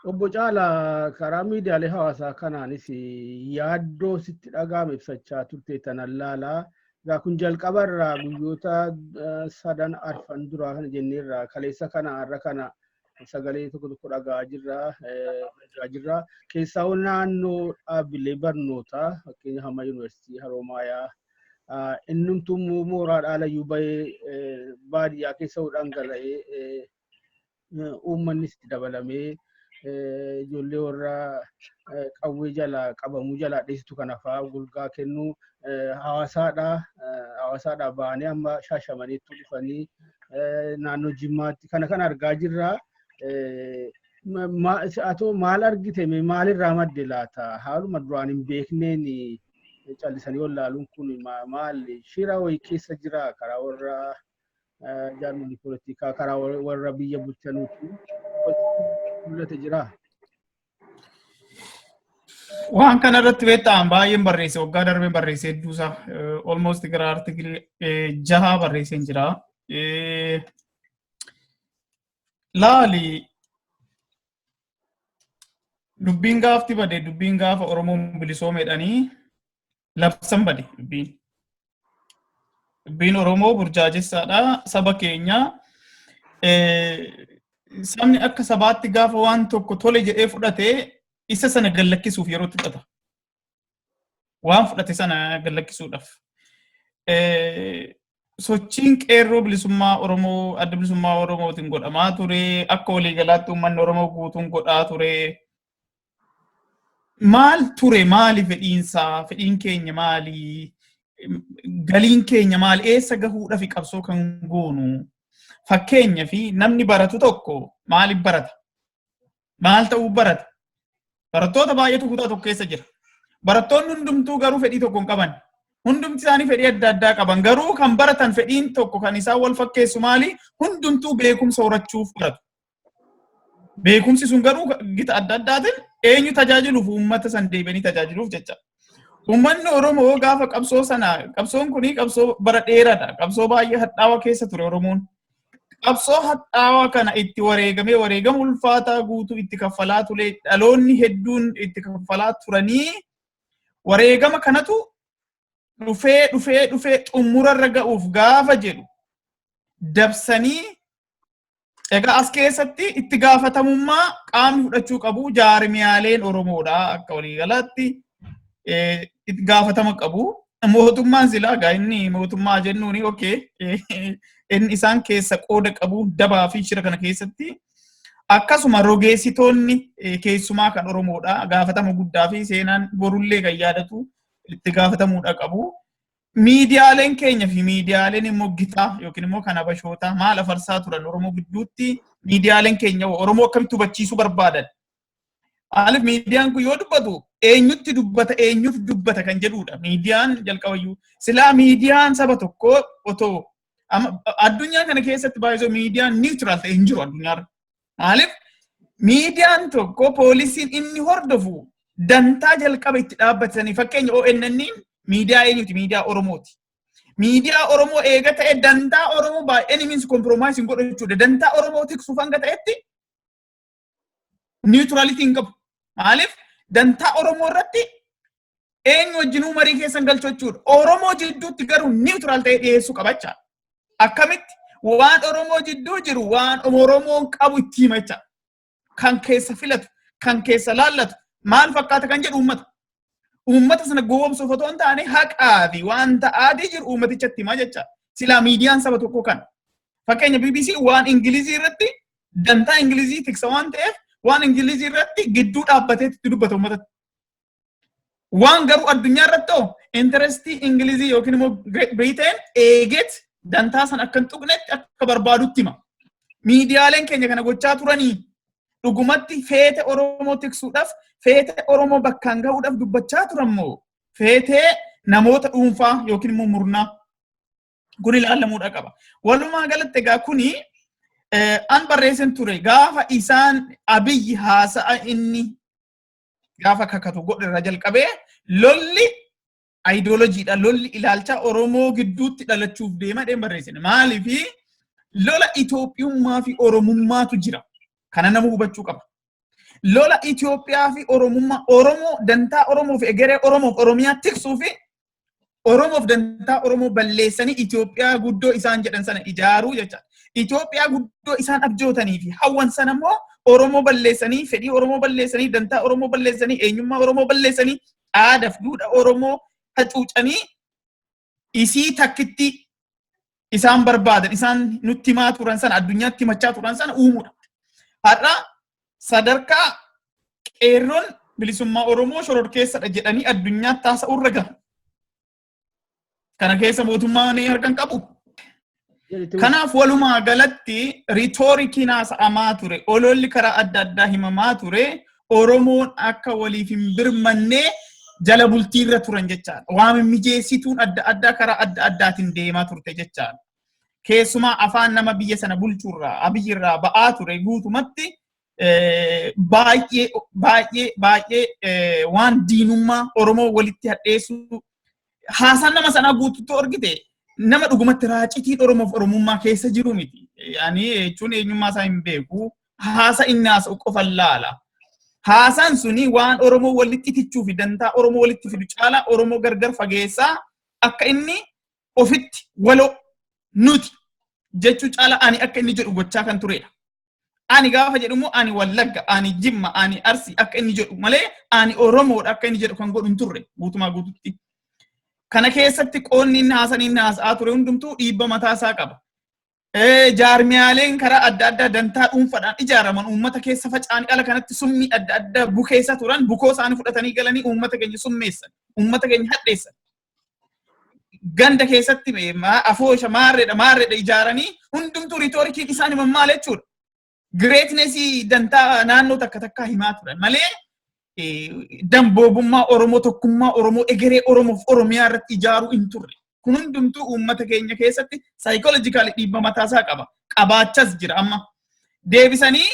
Obbo Caalaa karaa miidiyaalee hawaasaa kanaanis yaaddoo sitti dhaga'ame ibsachaa turte tanan laalaa. Egaa kun jalqabarraa guyyoota 3 arfan duraa kana jenneerraa kaleessa kana har'a kana sagalee tokko tokko dhaga'aa jirra. Keessaa naannoo dhaabbilee barnootaa fakkeenya hamma yuunivarsiitii Haroomayaa innumtuu mooraa dhaalayyuu bahee baadiyyaa keessa dhangala'ee uummannis itti dabalamee ijoollee warra qawwee jalaa qabamuu jalaa dheessitu kana fa'aa gulgaa kennuu hawaasaadhaa ba'anii amma Shaashamaniitti dhufanii naannoo Jimmaatti kana argaa jirra. Atoo maal argite maalirraa madde laata? Haaluma duraan hin beekneen callisanii wallaaluun kun maal shira wayii keessa jira karaa warra jaarmanii poolitikaa karaa warra biyya bulchanuuti mul'ate jira. Waan kana irratti beektaan baay'een barreesse waggaa darbee barreesse hedduusaa almost gara artikilii 6 barreessee jira. Laali dubbiin gaafti bade dubbiin gaafa Oromoon bilisoomeedhanii labsan bade dubbiin Oromoo burjaajessaadha saba keenya sabni akka sabaatti gaafa waan tokko tole jedhee fudhatee isa sana gallakkisuuf yeroo itti fudhata waan fudhate sana gallakkisuudhaaf sochiin qeerroo bilisummaa Oromoo adda bilisummaa Oromootiin godhamaa ture akka waliigalaatti uummanni Oromoo guutuun godhaa ture. Maal ture maali fedhiin keenya maali galiin keenya maali eessa gahuudhaaf qabsoo kan goonu fakkeenya fi namni baratu tokko maaliif barata maal ta'uu barata barattoota baay'eetu kutaa tokko keessa jira barattoonni hundumtuu garuu fedhii tokko hin qaban hundumti isaanii fedhii adda addaa qaban garuu kan baratan fedhiin tokko kan isaan wal fakkeessu maali hundumtuu beekumsa horachuuf baratu beekumsi sun garuu gita adda addaatiin eenyu tajaajiluuf uummata san deebi'anii tajaajiluuf jecha. Uummanni Oromoo gaafa qabsoo sana qabsoon kuni qabsoo bara dheeraadha. Qabsoo baay'ee hadhaawaa keessa ture Oromoon. Qabsoo hadhaawaa kana itti wareegama ulfaataa guutuu itti kaffalaa ture dhaloonni hedduun itti kaffalaa turanii wareegama kanatu dhufee xumurarra ga'uuf gaafa jedhu dabsanii Egaa as keessatti itti gaafatamummaa qaamni fudhachuu qabu jaarmiyaaleen Oromoodha akka waliigalaatti itti gaafatama qabu. Mootummaan silaa gaa inni mootummaa jennuuni okay inni isaan keessa qooda qabu dabaa fi shira kana keessatti akkasuma rogeessitoonni keessumaa kan Oromoodha gaafatama guddaa fi seenaan borullee kan yaadatu itti gaafatamuudha qabu. Miidiyaaleen keenya fi miidiyaaleen immoo gitaa yookiin immoo kan Habashoota maal afarsaa turan Oromoo gidduutti miidiyaaleen keenya Oromoo akkamitti hubachiisuu barbaadan. Maaliif miidiyaan kun yoo dubbatu eenyutti dubbata kan jedhudha. Miidiyaan jalqabayyuu silaa miidiyaan saba tokko otoo addunyaa kana keessatti baay'isoo miidiyaan niwutiraal ta'e hin jiru addunyaarra. Maaliif miidiyaan tokko poolisiin inni hordofu dantaa jalqaba itti dhaabbatanii fakkeenya ONN miidiyaa eenyuti? Miidiyaa Oromooti. Miidiyaa Oromoo eega ta'e dantaa Oromoo baay'ee ni miinsi kompromaayiis hin godhu jechuudha. Dantaa Oromoo tiksuuf hanga ta'etti niwutiraalitii hin qabu. Maaliif dantaa Oromoo irratti eenyu wajjinuu marii keessan galchu jechuudha. Oromoo jidduutti garuu niwutiraal ta'ee dhiyeessuu qabacha. Akkamitti waan Oromoo jidduu jiru waan Oromoon qabu itti himacha. Kan keessa filatu, kan keessa laallatu maal fakkaata kan jedhu uummata. Uummata sana goomsuuf otoo hin taane haqaa fi wanta adii jiru uummatichatti himaa jecha. Silaa miidiyaan saba tokko kan. Fakkeenya BBC waan Ingilizii irratti dantaa Ingilizii tiksa waan ta'eef waan Ingilizii irratti gidduu dhaabbatee itti dubbata uummatatti. Waan garuu addunyaa irratti interestii Ingilizii yookiin immoo Britain eeget dantaa sana akka hin tuqnetti akka barbaadutti hima. Miidiyaaleen keenya kana gochaa turanii dhugumatti feete Oromoo tiksuudhaaf feete Oromoo bakkaan gahuudhaaf dubbachaa turammoo feetee namoota dhuunfaa yookiin immoo murnaa kun ilaalamuudha qaba. Walumaa galatti egaa kuni an barreessan ture gaafa isaan Abiyyi haasa'a inni gaafa kakatu godhe irraa jalqabee lolli ideolojiidha lolli ilaalcha Oromoo gidduutti dhalachuuf deema dheen barreessine. Maaliif lola Itoophiyummaa fi Oromummaatu jira. Kana nama hubachuu qaba. Lola Itoophiyaa fi Oromummaa Oromoo dantaa Oromoo fi egeree Oromoof Oromiyaa tiksuu fi Oromoof dantaa Oromoo balleessanii Itoophiyaa guddoo isaan jedhan sana ijaaruu jecha. Itoophiyaa guddoo isaan abjootanii fi hawwan sana immoo Oromoo balleessanii fedhii Oromoo balleessanii dantaa Oromoo balleessanii eenyummaa Oromoo balleessanii aadaa fi duudhaa Oromoo hacuucanii isii takkitti isaan barbaadan isaan nutti himaa turan sana addunyaatti himachaa turan sana uumuudha. Har'a sadarkaa qeerroon bilisummaa Oromoo shororkeessadha jedhanii addunyaatti haasa'uurra gahan. Kana keessa mootummaan harkaan qabu. Kanaaf walumaa galatti ritoorikiin haasa'amaa ture, ololli karaa adda addaa himamaa ture, Oromoon akka waliif hin birmannee jala bultiirra turan jechaadha. Waan mijeessituun adda addaa karaa adda addaatiin deemaa turte jechaadha. Keessumaa afaan nama biyya sana bulchuurraa Abiyyirraa ba'aa ture guutumatti baay'ee waan diinummaa Oromoo walitti hadheessuu haasaan nama sanaa guututti argite nama dhugumatti raacitii Oromoof Oromummaa keessa jiru miti. Yaani jechuun eenyummaa isaa hin beeku haasa inni haasa'u qofa laala. Haasaan suni waan Oromoo walitti tichuu fi dantaa Oromoo walitti fidu caalaa Oromoo gargar fageessaa akka inni ofitti waloo nuti jechuu caalaa ani akka inni jedhu gochaa kan turedha. Ani gaafa jedhumoo ani Wallagga, ani Jimma, ani Arsii akka inni jedhu malee ani Oromoodha akka inni jedhu kan godhu hin turre guutumaa guututti. Kana keessatti qoonni inni haasa'aa ture hundumtuu dhiibba mataa isaa qaba. Jaarmiyaaleen karaa adda addaa dantaa dhuunfaadhaan ijaaraman uummata keessa faca'anii ala kanatti summii adda addaa bukeessa turan bukoo isaanii fudhatanii galanii uummata keenya summeessan, uummata keenya hadheessan. Ganda keessatti afoosha maarreedha ijaaranii hundumtuu ritoorikiin isaanii mammaal jechuudha. Greatnessii dantaa naannoo takka takkaa himaa turan malee damboobummaa Oromoo tokkummaa Oromoo egeree Oromoof Oromiyaa irratti ijaaruu hin turre. Kun hundumtuu uummata keenya keessatti psychologically dhiibba mataasaa qaba. Qabaachas jira amma. Deebisanii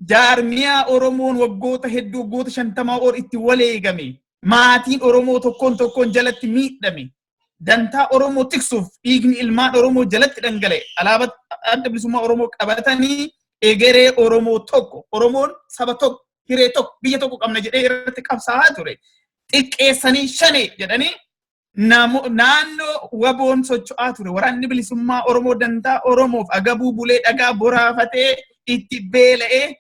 jaarmiyaa Oromoon waggoota hedduu waggoota 50 ol itti waleegame. Maatiin Oromoo tokkoon jalatti miidhame. Dantaa Oromoo tiksuuf dhiigni ilmaan Oromoo jalatti dhangala'e. Alaabaa adda bilisummaa Oromoo qabatanii egeree Oromoo tokko. Oromoon saba tokko, hiree tokko, biyya tokko qabna jedhee irratti qabsaa'aa ture. Xiqqeessanii shanee jedhanii naannoo waboon socho'aa ture waraanni bilisummaa Oromoo dantaa Oromoof agabuu bulee dhagaa boraafatee itti beela'ee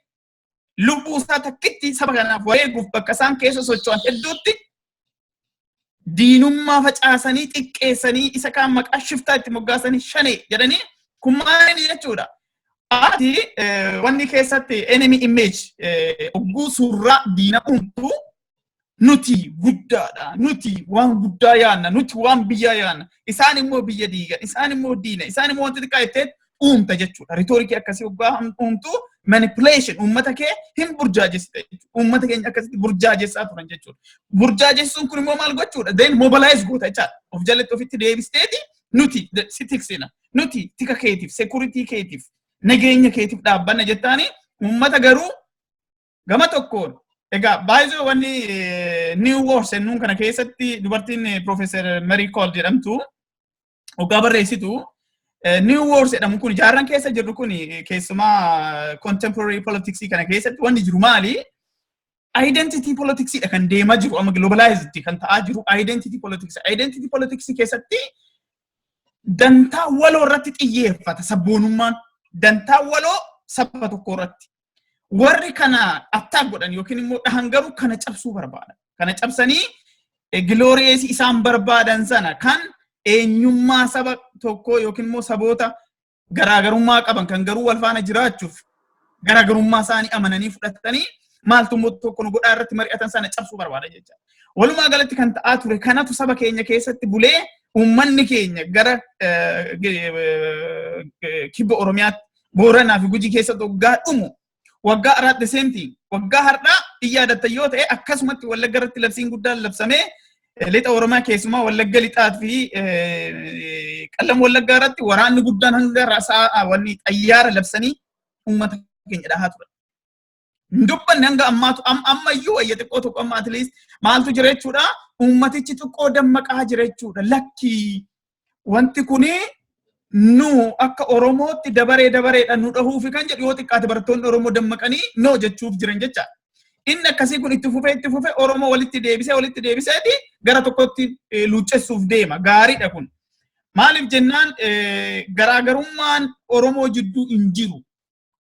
lubbuu isaa takkitti saba kanaaf wareeguuf bakka isaan keessa socho'an hedduutti diinummaa facaasanii xiqqeessanii isa kaan maqaa shiftaa itti moggaasanii shanee jedhanii kun maali jechuudha. Ati wanni keessatti enemy image ogguu suuraa diina uumtu nuti guddaadha nuti waan guddaa yaanna nuti waan biyya yaanna isaan immoo biyya diigan isaan immoo diina isaan immoo wanti xiqqaa itti uumta jechuudha. Rhetoric akkasii oggaa uumtu manipulation uummata kee hin burjaajessite uummata keenya akkasitti burjaajessaa turan jechuudha. Burjaajessuun kun immoo maal gochuudha? Then mobilize goota jechaadha. Of jalatti ofitti deebisteeti nuti si tiksina nuti tika keetiif security keetiif nageenya keetiif dhaabbanna jettaani uummata garuu gama tokkoon egaa baay'ee wanni New Wars ennuun kana keessatti dubartiin Professor Mary Cole jedhamtu oggaa barreessitu New Wars jedhamu kun jaarran keessa jirru kun keessumaa contemporary politics kana keessatti wanni jiru maali? Identity politics dha kan deemaa jiru amma globalized kan ta'aa jiru identity politics. Identity politics keessatti dantaa waloo irratti xiyyeeffata sabboonummaan dantaa waloo saba tokko irratti. Warri kana attack godhan yookiin immoo dhahan garuu kana cabsuu barbaada. Kana cabsanii glorious isaan barbaadan sana kan eenyummaa saba tokko yookiin immoo saboota garaagarummaa qaban kan garuu wal faana jiraachuuf garaagarummaa isaanii amananii fudhatanii maaltu tokko nu godhaa irratti mari'atan sana cabsuu barbaada jechuudha. Walumaa galatti kan ta'aa ture kanatu saba keenya keessatti bulee uummanni keenya gara kibba Oromiyaatti Booranaa fi Gujii keessatti waggaa dhumu waggaa araatti seentii waggaa har'aa iyyaadatta yoo ta'e akkasumatti Wallagga irratti labsiin guddaan labsamee lixa Oromiyaa keessumaa Wallagga lixaat fi qallam Wallaggaa irratti waraanni guddaan hanga rasaa wanni xayyaara labsanii uummata keenya dhahaa turan. Dubbanni hanga ammaatu ammayyuu wayya xiqqoo tokko amma at least maaltu jira jechuudha uummatichi xiqqoo dammaqaa jira jechuudha. Lakki wanti kuni nu akka Oromootti dabareedhaan nu dhahuufi kan jedhu yoo xiqqaate barattoonni Oromoo dammaqanii no jechuuf jiran jecha. Inni akkasii kun itti fufee Oromoo walitti deebiseeti gara tokkotti luuccessuuf deema. Gaariidha kun. Maaliif jennaan garaagarummaan Oromoo jidduu hin jiru.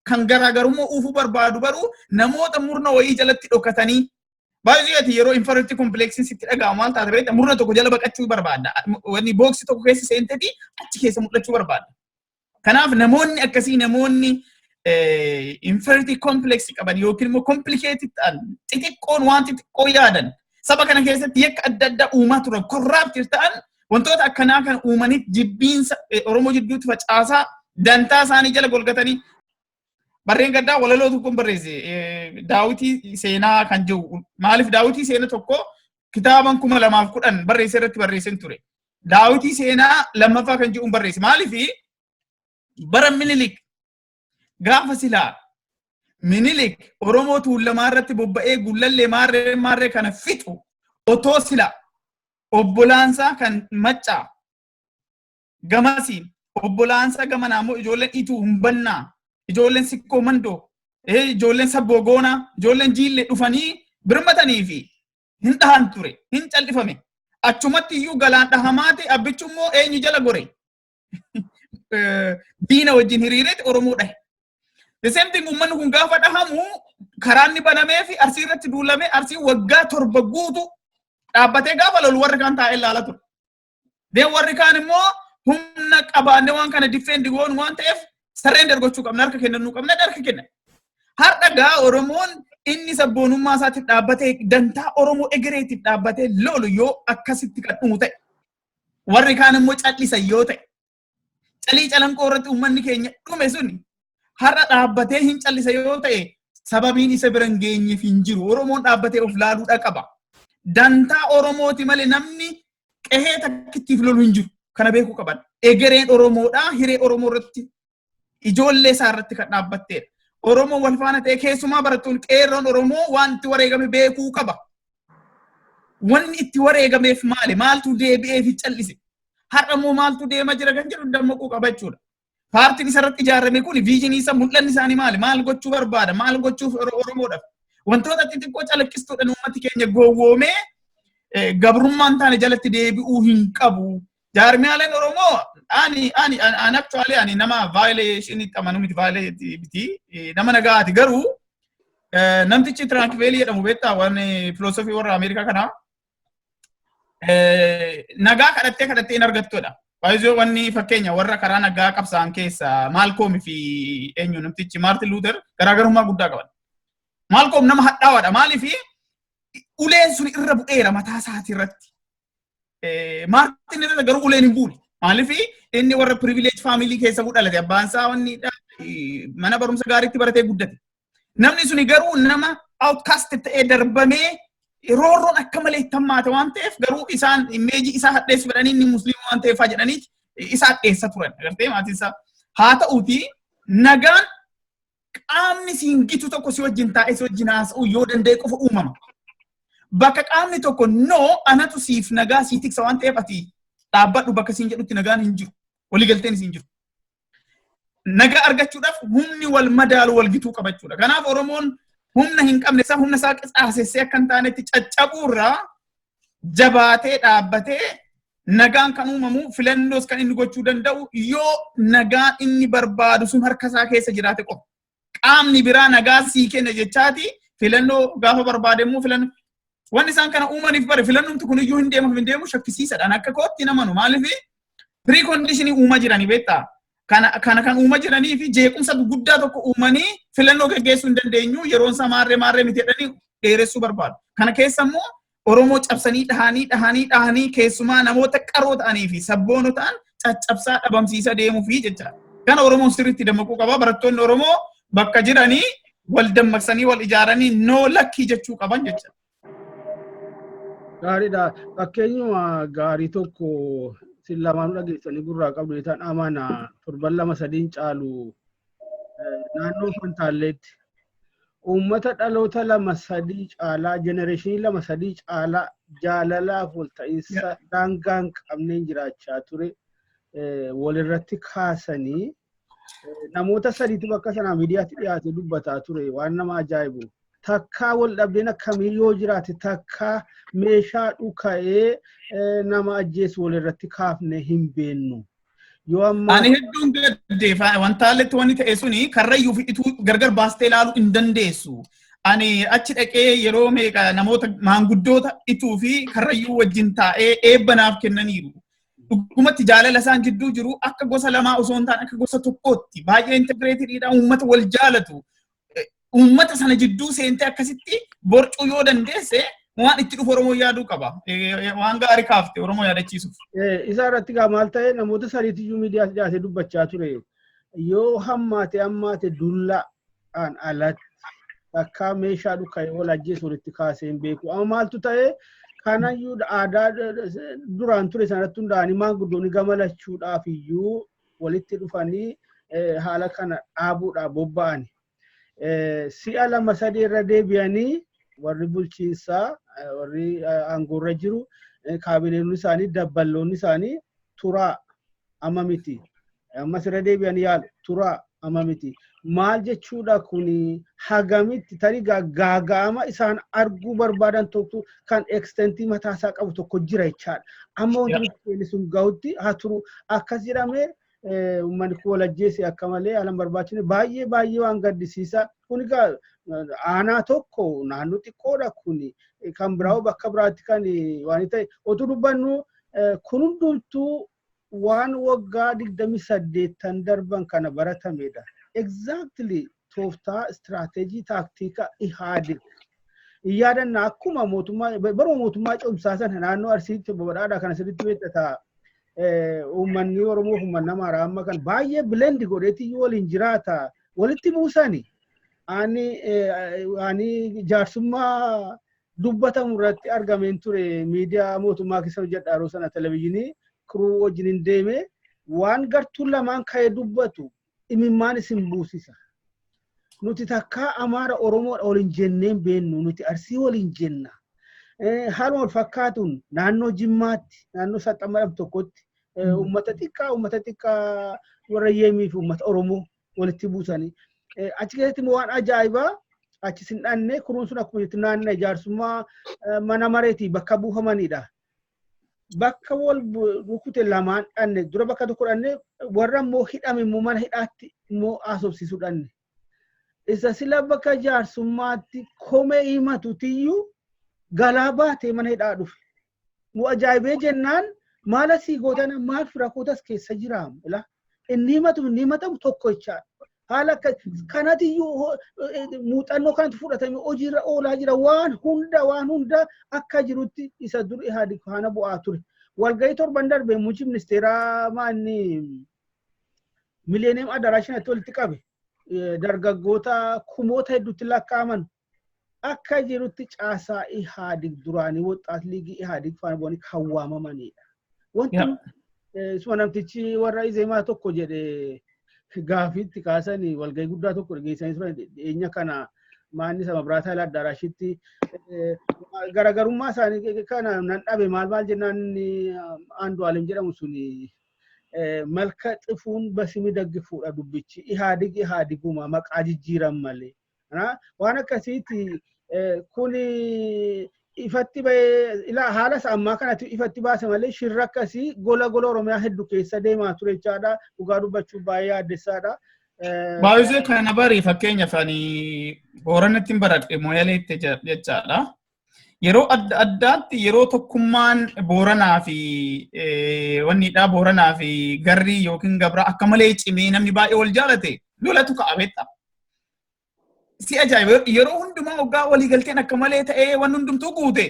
Kan garaagarummaa uufuu barbaadu baruu namoota murna wayii jalatti dhokatanii baay'ee yeroo inferiority complex itti dhaga'amu maal taate beektaa murna tokko jala baqachuu barbaada. Wanni booksi tokko keessa seenteeti achi keessa mul'achuu barbaada. Kanaaf namoonni akkasii namoonni inferiority complex qaban yookiin immoo complicated ta'an xixiqqoon waan xixiqqoo yaadan saba kana keessatti yakka adda addaa uumaa turan corrupt ta'an wantoota akkanaa kan uumaniif jibbiinsa Oromoo jidduutti facaasaa dantaa isaanii jala golgatanii barreen gaddaa walalootu kun barreesse Daawitii seenaa kan jiru maaliif Daawitii seenaa tokko kitaaban 2010 barreesse irratti barreessin ture. Daawitii seenaa lammaffaa kan jiru barreesse maaliif bara Minilik gaafa silaa Minilik Oromoo tuulamaa irratti bobba'ee gullallee maarree kana fixu otoo silaa obbolaansaa kan maccaa gamasiin obbolaansa gamanaa immoo ijoolleen ituu hin bannaa ijoolleen sikkoo mandoo ijoolleen sabboo goonaa ijoolleen jiillee dhufanii birmatanii fi hin dhahan ture hin callifame achumatti iyyuu galaan dhahamaate abbichu immoo eenyu jala gore diina wajjin hiriireeti Oromoo dhahe. The same thing uummanni kun gaafa dhahamu karaanni banamee fi arsii irratti duulamee arsii waggaa 7 guutu dhaabbatee gaafa lolu warri kaan taa'ee ilaala ture. Deen warri kaan immoo humna qabaannee waan kana defend goonu waan ta'eef surrender gochuu qabna harka kennuu qabna harka kenna. Har'a gaa Oromoon inni sabboonummaa isaatiif dhaabbatee dantaa Oromoo egereetiif dhaabbatee lolu yoo akkasitti kan dhumu ta'e warri kaan immoo callisan yoo ta'e calii calanqoo irratti uummanni keenya dhume suni har'a dhaabbatee hin callisa yoo ta'e sababiin isa bira hin geenyeef hin jiru. Oromoon dhaabbatee of laaluudha qaba. Dantaa Oromooti malee namni qehee takkittiif lolu hin jiru. Kana beekuu qaban. Egereen Oromoodha hiree Oromoo irratti ijoollee isaa irratti kan dhaabbatteedha. Oromoo wal faana ta'e keessumaa barattoonni qeerroon Oromoo wanti wareegame beekuu qaba. Wanni itti wareegameef maali? Maaltu deebi'ee fi callise? Har'a immoo maaltu deema jira kan jedhu dammaquu qaba jechuudha. Paartiin isarratti ijaarame kun viijinii isa mul'anni isaanii maali? Maal gochuu barbaada? Maal gochuuf Oromoodhaaf? Wantoota xixiqqoo calaqqistuudhaan uummati keenya gowwoomee gabrummaan taane jalatti deebi'uu hin qabu. Jaarmiyaaleen Oromoo ani actually nama violation itti amanu miti violate nama nagaati garuu namtichi Tranquility jedhamu beektaa waan philosophy warra Ameerikaa kanaa nagaa kadhattee hin argattudha. Baay'ee wanni fakkeenya warra karaa nagaa qabsaan keessa Malcolm fi eenyu namtichi Martin Luther garaagarummaa guddaa qaban. Malcolm nama hadhaawaadha maaliif uleen sun irra bu'eera mataa isaatii irratti. Martin irra garuu uleen hin buune. Maaliif inni warra privilege family keessa dhalate abbaan isaa wanni mana barumsa gaariitti baratee guddate. Namni suni garuu nama outcast ta'ee darbamee roorroon akka malee tammaate waan ta'eef garuu isaan immeejii isaa hadheessu fedhanii inni musliima waan ta'eef jedhanii isa hadheessa turan. Agartee maatiin isaa haa ta'uuti nagaan qaamni siin gitu tokko si wajjin taa'ee si wajjin haasa'uu yoo danda'e qofa uumama. Bakka qaamni tokko anatu siif nagaa sii tiksa waan ta'eef ati dhaabbadhu bakka siin jedhutti nagaan hin jiru. Waliigalteen siin jiru. Nagaa argachuudhaaf humni wal madaalu wal gituu qabachuudha. Kanaaf Oromoon humna hin qabne isaa humna isaa qixaasessee akka hin taanetti caccabuurraa jabaatee dhaabbatee nagaan kan uumamu filannoos kan inni gochuu danda'u yoo nagaan inni barbaadu sun harka isaa keessa jiraate qofa. Qaamni biraa nagaa sii kenna jechaati filannoo gaafa barbaade immoo filannoo wanni isaan kana uumaniif bare filannoomti kun iyyuu hin deemu shakkisiisadhaan akka kootti namanu maaliif preconditionii uumaa jiranii beektaa. Kana kan uumaa jiranii fi jeequmsa guddaa tokko uumanii filannoo gaggeessuu hin dandeenyu yeroon isaa maarree miti jedhanii dheeressuu barbaadu. Kana keessa immoo Oromoo cabsanii dhahanii keessumaa namoota qaroo ta'anii fi sabboonoo ta'an caccabsaa dhabamsiisa deemuu fi jecha. Kana Oromoon sirriitti dammaquu qaba. Barattoonni Oromoo bakka jiranii wal dammaqsanii wal ijaaranii noo lakkii jechuu qaban jecha. Gaariidha. Fakkeenyuma gaarii tokko sillamaan dhageessanii gurraa qabdu isaan amana torban 2-3 caalu naannoo Fantaalleetti uummata dhaloota 2-3 caalaa jenereeshinii 2-3 caalaa jaalalaaf wal ta'iinsa daangaan qabneen jiraachaa ture walirratti kaasanii namoota 3tu bakka sanaa miidiyaatti dhiyaate dubbataa ture waan nama ajaa'ibu. Takkaa wal dhabdeen akkamii yoo jiraate takkaa meeshaa dhuka'ee nama ajjeesu walirratti kaafne hin beennu. Ani hedduun gaddeefa wantaalletti wanni ta'e suni karrayyuu fi ituu gargar baastee ilaaluu hin dandeessu. Ani achi dhaqee yeroo meeqa namoota maanguddoota ituu fi karrayyuu wajjin taa'ee eebbanaaf kennaniiru. Dhugumatti jaalala isaan jidduu jiru akka gosa lamaa osoo hin taane akka gosa tokkootti baay'ee integrateedha uummata wal jaalatu. Uummata sana jidduu seentee akkasitti borcuu yoo dandeesse waan itti dhufu Oromoo yaaduu qaba. Waan gaarii kaafte Oromoo yaadachiisuuf. Isa irratti maal ta'e namoota sadiitiyyuu miidiyaatti dhiyaatee dubbachaa ture. Yoo hammaate dullaan alatti akka meeshaa dhuka'ee wal ajjeesu walitti kaasee hin beeku. Amma maaltu ta'e kanayyuu aadaa duraan ture sanatti hundaa'anii maanguddoonni gamalachuudhaaf iyyuu walitti dhufanii haala kana dhaabuudhaaf bobba'ani. Si'a 2-3 irra deebi'anii warri bulchiinsaa warri aangoorra jiru kaabineonni isaanii dabballoonni isaanii turaa amma miti. Ammas irra deebi'anii yaalu turaa amma miti. Maal jechuudha kuni hagamitti tarii gaaga'ama isaan arguu barbaadan tokko kan extentii mataasaa qabu tokko jira jechaadha. Amma wanti sun gahutti haa turu akkas jedhamee uummanni kun wal ajjeese akka malee haalan barbaachine baay'ee waan gaddisiisa. Kun aanaa tokko naannoo xiqqoodha kuni kan biraa bakka biraatti kan waan ta'e otuu dubbannu kun hundumtuu waan waggaa 28 darban kana baratamedha. Exactly tooftaa istiraatejii taaktiika ihaadee. Iyyaadanna akkuma mootummaa cimsaa sana naannoo Arsiitti badhaadhaa kana sirriitti beektataa. Uummanni Oromoo uummanni Amaaraa amma kan baay'ee bilendi godheetii waliin jiraata walitti buusani. Ani jaarsummaa dubbatamu irratti argameen ture miidiyaa mootummaa keessa hojjedha yeroo sana televezyiinii kiruu wajjin deeme waan gartuun lamaan ka'ee dubbatu imimmaan isin buusisa. Nuti takkaa Amaara Oromoo waliin jenneen beennu nuti Arsii waliin jenna. Haaluma wal fakkaatuun naannoo Jimmaatti naannoo Saxxammadhaaf tokkotti uummata xiqqaa warra Yeemii fi uummata Oromoo walitti buusanii. Achi keessatti waan ajaa'ibaa achi sin dhanne kunuun sun akkuma jetti naannoo ijaarsummaa mana mareetii bakka buufamanidha. Bakka wal rukute lamaan dhanne dura bakka tokko dhanne warra immoo hidhame immoo mana hidhaatti immoo haasofsiisuu dhanne. Isa sila bakka ijaarsummaatti komee himatutiyyuu galaa baatee mana hidhaa dhufe. Nu ajaa'ibee jennaan maal asii gootan maal fira kootas keessa jiraamu ila inni himatamu tokko jechaadha. Haala kanatiyyuu muuxannoo kanatti fudhatame hojiirra oolaa jira waan hunda akka jirutti isa dur Ihaadig faana bu'aa ture. Walgahii torban darbe muummichi ministeeraa maanni Mileeniyam Adaraashinatti walitti qabe dargaggoota kumoota hedduutti lakkaa'aman akka jirutti caasaa Ihaadig duraanii Woxaat Liigii Ihaadig faana bu'anii kan waamamanidha. Wanti suma namtichi warra Izeemaa tokko jedhe gaafiitti kaasanii walgahii guddaa tokko dhageessanii turan dhiyeenya kana maanni sama biraataa ila Adaraashitti garagarummaa isaanii kana nan dhabe maal jennaan Andu'aalem jedhamu suni malka xifuun basimi daggifuudha dubbichi Ihaadiguma maqaa jijjiiran malee. Waan akkasiitti kuni ifatti ila haala ammaa kanatti ifatti baase malee shirra akkasii gola Oromiyaa hedduu keessa deemaa ture jechaadha. Dhugaa dubbachuu baay'ee addessaadha. Baay'ee kana barii fakkeenyaaf ani Booranatti baradhe Moyaleetti jechaadha. Yeroo adda addaatti yeroo tokkummaan Booranaa fi wannidhaa Booranaa fi garrii yookiin gabraa akka malee cimee namni baay'ee wal jaalate lolatu ka'abeetta. Si ajaa'iba yeroo hundumaa waggaa walii galteen akka malee ta'ee waan hundumtuu guute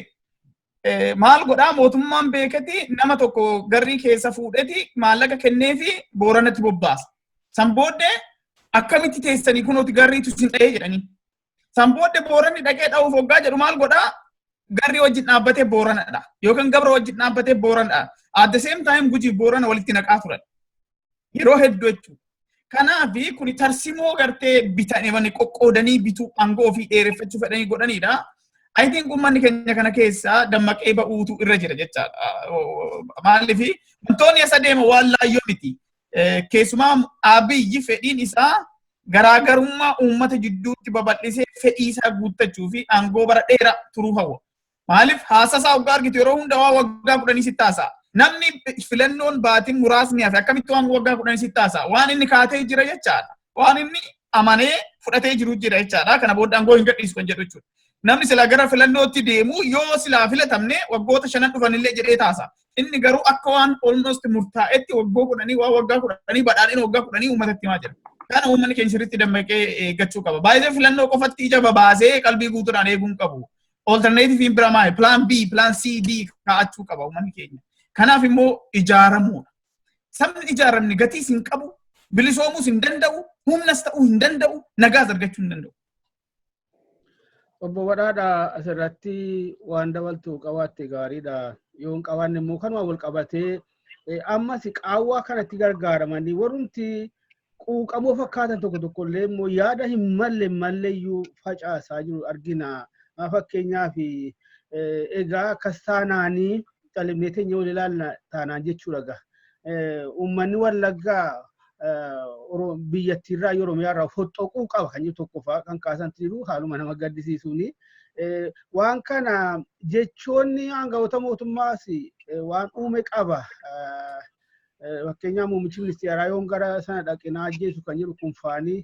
maal godhaa mootummaan beekati nama tokko garrii keessa fuudheti maallaqa kennee fi Booranatti bobbaasa. San booddee akkamitti teessanii kunooti garriitu isin dha'ee jedhanii. San booddee Booranni dhaqee dha'uuf waggaa jedhu maal godhaa garrii wajjin dhaabbatee Booranadha yookiin gabra wajjin dhaabbatee Booranadha. At the same time Gujii Boorana walitti naqaa turan. Yeroo hedduu jechuudha. Kanaafi kuni tarsimoo gartee bitanii qoqqoodanii bituu aangoo ofii dheereffachuu fedhanii godhanidha. I think uummanni keenya kana keessa dammaqee ba'uutu irra jira jechaadha. Maaliif wantoonni asa deema waan laayyoo miti. Keessumaa Abiyyi fedhiin isaa garaagarummaa uummata jidduutti babal'isee fedhii isaa guuttachuu fi aangoo bara dheeraa turuu hawwa. Maaliif haasasaa waggaa argitu yeroo hunda waa waggaa 10 sitti haasa'a. Namni filannoon baatiin muraasni hafe akkamitti waan waggaa 10 sitti haasa'a. Waan inni kaatee jira jechaadha. Waan inni amanee fudhatee jiru jira jechaadha. Kana booda aangoo hin gadhiisu kan jedhu jechuudha. Namni silaa gara filannootti deemu yoo silaa filatamne waggoota 5 dhufanillee jedhee taasa. Inni garuu akka waan almost murtaa'etti waggaa 10 waa waggaa 10 badhaadhina waggaa 10 uummatatti himaa jira. Kana uummanni keenya sirriitti dammaqee eeggachuu qaba. Baay'ee filannoo qofatti ija babaasee qalbii guutuudhaan eeguun qabu. Alternatiiviin bira maali? Plan B, Plan C, D kaa'achuu qaba uummanni keenya. Kanaaf immoo ijaaramuudha. Sabni ijaaramni gatiis hin qabu, bilisoomuus hin danda'u, humnas ta'uu hin danda'u, nagaas argachuu hin danda'u. Obbo Badhaadhaa asirratti waan dabaltu qabaatte gaariidha. Yoo hin qabaanne immoo kanuma wal qabatee ammas qaawwaa kanatti gargaaramanii warrumti quuqamoo fakkaatan tokko illee immoo yaada hin malleeyyuu facaasaa jiru argina. Fakkeenyaaf egaa akkas taanaanii qalibnee teenya wal ilaalla taanaan jechuudha. Uummanni Wallaggaa biyyattiirraa Oromiyaarraa foxxoquu qaba kan jedhu tokkoffaa kan kaasan jiru haaluma nama gaddisiisuuni. Waan kana jechoonni aangawoota mootummaas waan uume qaba. Fakkeenyaaf muummichi ministeeraa yoon gara sana dhaqinaa ajjeesu kan jedhu kunfaanii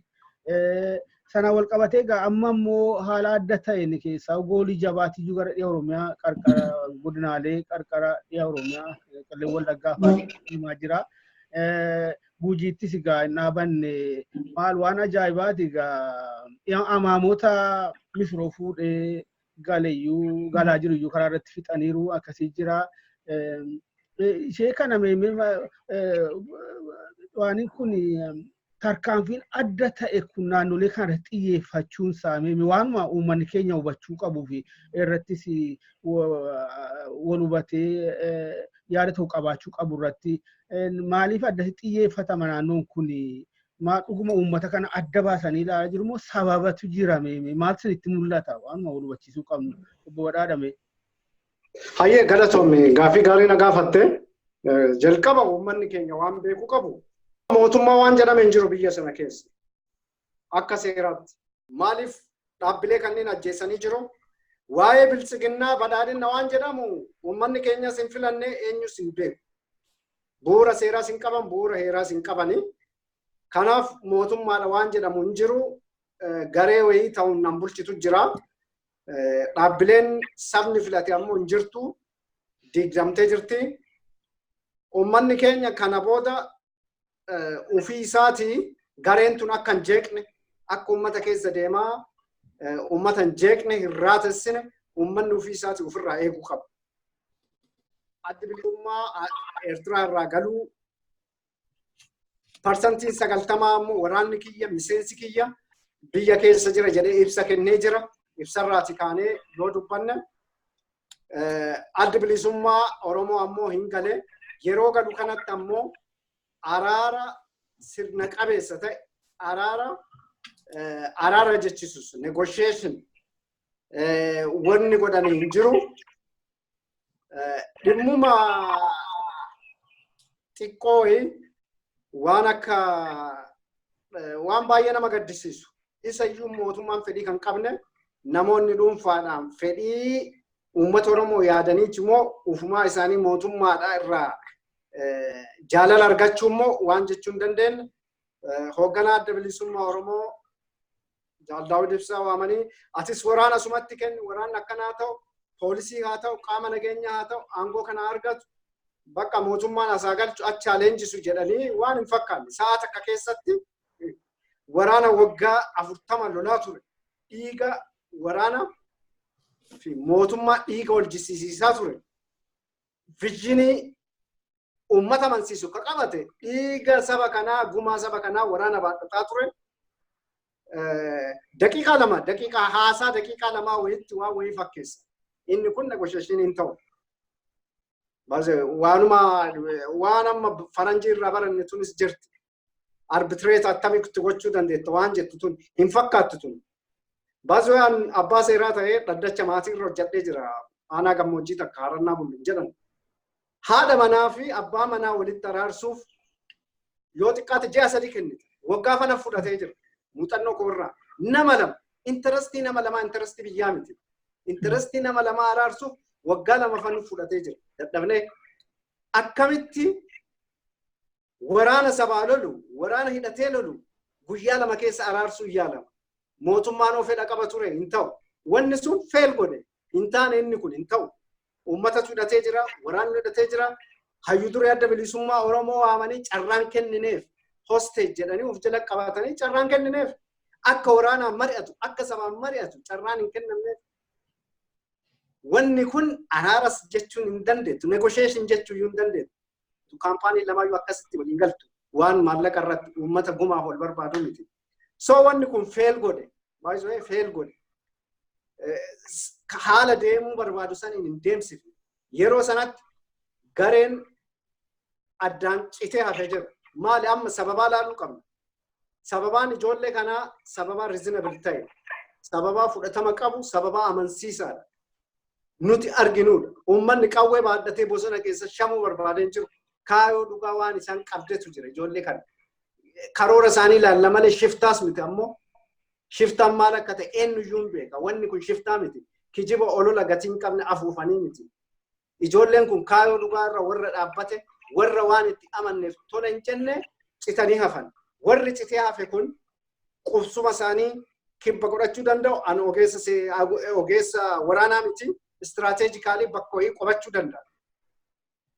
sana wal qabatee egaa amma immoo haala adda ta'een keessaa goolii jabaatii jiru gara dhiyaa Oromiyaa qarqara godinaalee qarqara dhiyaa Oromiyaa qallee Wallaggaa fa'aa jira. Gujiittis egaa hin dhaabanne maal waan ajaa'ibaati egaa amaamota misiroo fuudhee galaa jiru iyyuu karaa irratti fixaniiru akkasii jira. Ishee kana waan kun tarkaanfiin adda ta'e kun naannolee kana xiyyeeffachuun saamee waanuma uummanni keenya hubachuu qabuu fi irrattis wal hubatee yaada ta'u qabaachuu qabu irratti maaliif addatti xiyyeeffatama naannoon kun maa dhuguma uummata kana adda baasanii ilaalaa jiru moo sababatu jirame maal sinitti mul'ata waanuma wal hubachiisuu qabnu obbo Badhaadhaa. Hayyee galatoomii gaafii gaarii na gaafatte jalqaba uummanni keenya waan beekuu qabu. Mootummaa waan jedhame hin jiru biyya sana keessa. Akka seeraatti maaliif dhaabbilee kanneen ajjeesanii jiru. Waa'ee bilisiginnaa badhaadhina waan jedhamu uummanni keenyas hin filanne eenyus hin beeku. Bu'uura seeraas hin qaban, bu'uura heeraas hin qabani. Kanaaf mootummaadha waan jedhamu hin jiru. Garee wayii ta'uun nan bulchitu jira. Dhaabbileen sabni filate ammoo hin jirtu. Diigdamtee jirti. Uummanni keenya kana booda ofii isaatii gareen tun akka hin jeeqne, akka uummata keessa deemaa uummata hin jeeqne, hin raatessine, uummanni ofii isaatii ofirraa eeguu qaba. Addi bilisummaa Eertiraa irraa galuu parsantiin 90 ammoo waraanni kiyya, miseensi kiyya biyya keessa jira jedhee ibsa kennee jira. Ibsarraati kaanee yoo dubbanne addi bilisummaa Oromoo ammoo hin galee yeroo galu kanatti ammoo araara sirna qabeessa ta'e araara jechisus negotiation wanni godhanii hin jiru. Dhimmuma xiqqoo waan akka waan baay'ee nama gaddisiisu. Isa iyyuu mootummaan fedhii kan qabne namoonni dhuunfaadhaan fedhii uummata Oromoo yaadanii moo ufumaa isaanii mootummaadhaa irraa jaalala argachuu immoo waan jechuun dandeenye hoogganaa adda bilisummaa Oromoo Jaal Daawud Ibsaa waamanii atis waraana sumatti kenni, waraanni akkanaa ta'u, poolisii haa ta'u, qaama nageenyaa haa ta'u, aangoo kana argatu bakka mootummaan asaa galchu achaa leenjisu jedhanii waan hin fakkaanne sa'a takka keessatti waraana waggaa 40 lolaa ture. Dhiiga waraana fi mootummaa dhiiga wal jisiisiisaa ture. Vijinii uummata amansiisu ka qabate dhiiga saba kanaa, gumaa saba kanaa waraana baadhataa ture. Daqiiqaa lama, daqiiqaa haasaa daqiiqaa lamaa wayitti waan wayii fakkeessa. Inni kun negotiation hin ta'u. Waan amma faranjii irraa baranne tunis jirti. Arbitrate attamitti gochuu dandeetta waan jettu tun hin fakkaattu tun. Baazooyaan abbaa seeraa ta'ee dhaddacha maatii irra hojjadhee jira. Aanaa gammoojjii takka harannaa bulluun jedhan. Haadha manaa fi abbaa manaa walitti araarsuuf yoo xiqqaate ji'a 3 kennite. Waggaa fana fudhatee jira. Muuxannoo koorraa nama lama intarastii nama lama intarastii biyyaa miti. Intarastii nama lama araarsuuf waggaa 2 fana fudhatee jira. Dadhabnee akkamitti waraana sabaa lolu, waraana hidhatee lolu guyyaa 2 keessa araarsuu yaalama. Mootummaan of fedha qaba ture hin ta'u. Wanni sun fail godhe hin taane inni kun hin ta'u. Uummatatu hidhatee jira, waraanni hidhatee jira. Hayyuu duree adda bilisummaa Oromoo waamanii carraan kennineef hostage jedhanii of jala qabatanii carraan kennineef akka waraanaan mari'atu, akka sabaan mari'atu carraan hin kennamneef. Wanni kun araaras jechuun hin dandeettu, negotiation jechuun hin dandeettu. Kaampaanii lamaayyuu akkasitti waliin galtu waan maallaqa irratti uummata gumaa ol barbaadu miti. So wanni kun fail godhe, baay'ee fail godhe. Haala deemuu barbaadu saniin hin deemsifne. Yeroo sanatti gareen addaan citee hafee jira. Maali amma sababaa laaluu qabna. Sababaan ijoollee kanaa sababaa reasonable ta'e, sababaa fudhatama qabu, sababaa amansiisaadha. Nuti arginuudha. Uummanni qawwee baadhatee bosona keessa shamuu barbaadeen jiru. Kaayoo dhugaa waan isaan qabdetu jira ijoollee kana. Karoora isaanii ilaalla malee shiftaas miti ammoo shiftaan maal akka ta'e eenyuyyuu beeka. Wanni kun shiftaa miti. Kijiba olola gatiin qabne afuufanii miti. Ijoolleen kun kaayoo dhugaa irra warra dhaabbate warra waan itti amanneef tola hin jenne citanii hafan. Warri citee hafe kun qubsuma isaanii kibba godhachuu danda'u. Ani ogeessa waraanaa miti. Istiraatejikaalii bakka wayii qobachuu danda'a.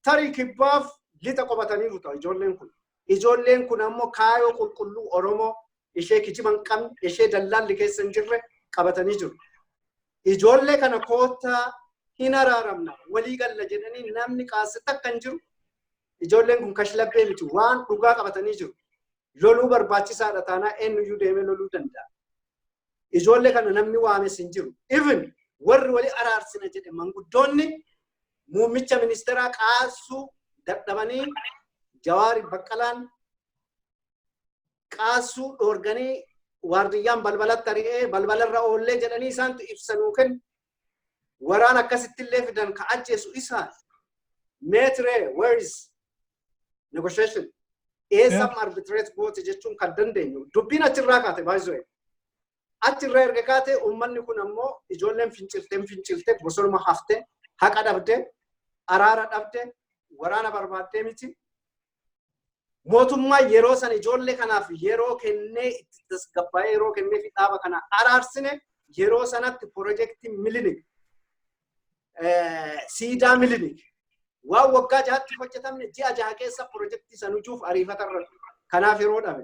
Tarii kibbaaf lixa qobatanii ta'u ijoolleen kun. Ijoolleen kun ammoo kaayoo qulqulluu Oromoo ishee kijiba hin qabne, ishee dallaalli keessa hin jirre qabatanii jiru. Ijoollee kana koottaa hin araaramna walii galla jedhanii namni kaase takka hin jiru. Ijoolleen kun kashlabbee miti waan dhugaa qabatanii jiru. Loluu barbaachisaadha taanaa eenyuyyuu deemee loluu danda'a. Ijoollee kana namni waames hin jiru. Even warri walii araarsina jedhe manguddoonni muummicha ministeeraa qaasuu dadhabanii Jawaari Baqqalaan qaasuu dhoorganii waardiyyaan balbalatti ari'ee balbalarra oollee jedhanii isaantu ibsanuu kennu. Waraan akkasitti illee fidan ka ajjeesu isaan. Meetiree, where is negotiation? Eessam arbitrate goote jechuun kan dandeenyu. Dubbiin achirraa kaate baay'ee. achirra erga kaate uummanni kun ammoo ijoolleen finciltee bosonuma hafte haqa dhabde araara dhabde waraana barbaaddee miti mootummaa yeroo san ijoollee kanaaf yeroo kennee itti tasgabbaa'ee yeroo kennee fi dhaaba kana araarsine yeroo sanatti piroojeektii milinik siidaa milinik waan waggaa jahatti hojjetamne ji'a jaha keessa piroojeektii san hujuuf ariifatarra kanaaf yeroo dhabe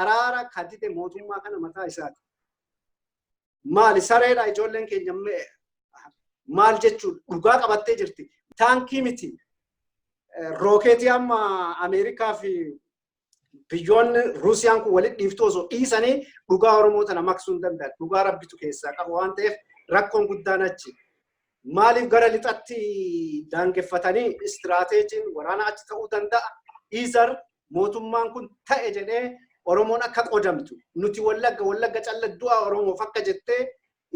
araara kadite mootummaa kana mataa isaati. Maali sareedha ijoolleen keenya maal jechuudha dhugaa qabattee jirti. Taankii miti. Rookeetii amma Ameerikaa fi biyyoonni Ruusiyaan kun walitti dhiiftu osoo dhiisanii dhugaa Oromoo tana maqsuu hin danda'an. Dhugaa rabbitu keessaa qaba waan ta'eef rakkoon guddaan achi. Maaliif gara lixatti daangeffatanii istiraateejiin waraana achi ta'uu danda'a. Dhiisar mootummaan kun ta'e jedhee Oromoon akka qodamtu nuti wallagga calla du'a Oromoof akka jettee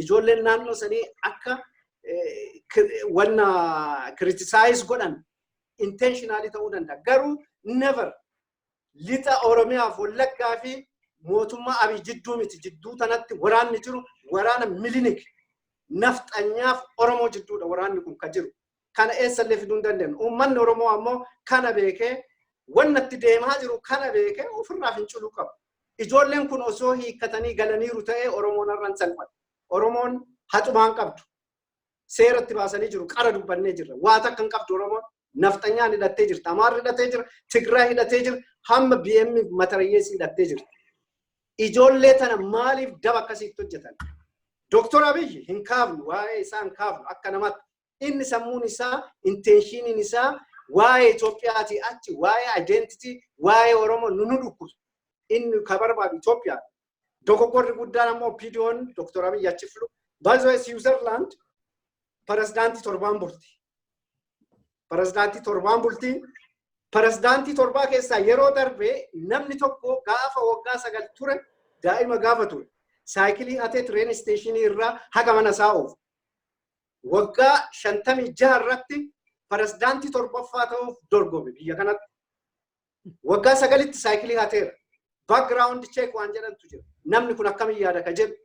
ijoolleen naannoo sanii akka wanna criticize godhan intentionally ta'uu danda'a. Garuu never lixa Oromiyaaf wallaggaa fi mootummaa Abiy jidduu miti jidduu tanatti waraanni jiru waraana milinik nafxanyaaf Oromoo jidduudha waraanni kun ka jiru. Kana eessallee fiduu hin dandeenyu. Uummanni Oromoo ammoo kana beekee wannatti deemaa jiru kana beekee ofirraa finciluu qabu. Ijoolleen kun osoo hiikkatanii galaniiru ta'ee Oromoon irraan salphata. Oromoon haxumaan qabdu. Seeratti baasanii jiru qara dubbannee jirra. Waa takka hin qabdu Oromoon nafxanyaan hidhattee jirti. Amaarri hidhattee jira. Tigraay hidhattee jira. Hamma BM matarayyeessi hidhattee jirti. Ijoollee tana maaliif daba akkasiitti hojjetan? Doktor Abiy hin kaafnu waa'ee isaa hin kaafnu akka namatti inni sammuun isaa intenshiiniin isaa waa'ee Itoophiyaati achi waa'ee identity waa'ee Oromoo nu dhukkusu inni ka barbaadu Itoophiyaa dogoggorri guddaan ammoo PDO'n Dr. Abiy achi filu baay'ee Switzerland pirezidaantii torbaan bultii pirezidaantii torbaa keessaa yeroo darbee namni tokko gaafa waggaa 9 ture daa'ima gaafa ture saayikilii hatee tireen isteeshinii irraa haga mana isaa oofu waggaa 56 irratti pirezidaantii torbaffaa ta'uuf dorgome biyya kanatti waggaa 9tti saayikilii hateera background check waan jedhantu jira namni kun akkamiin yaada ka jedhu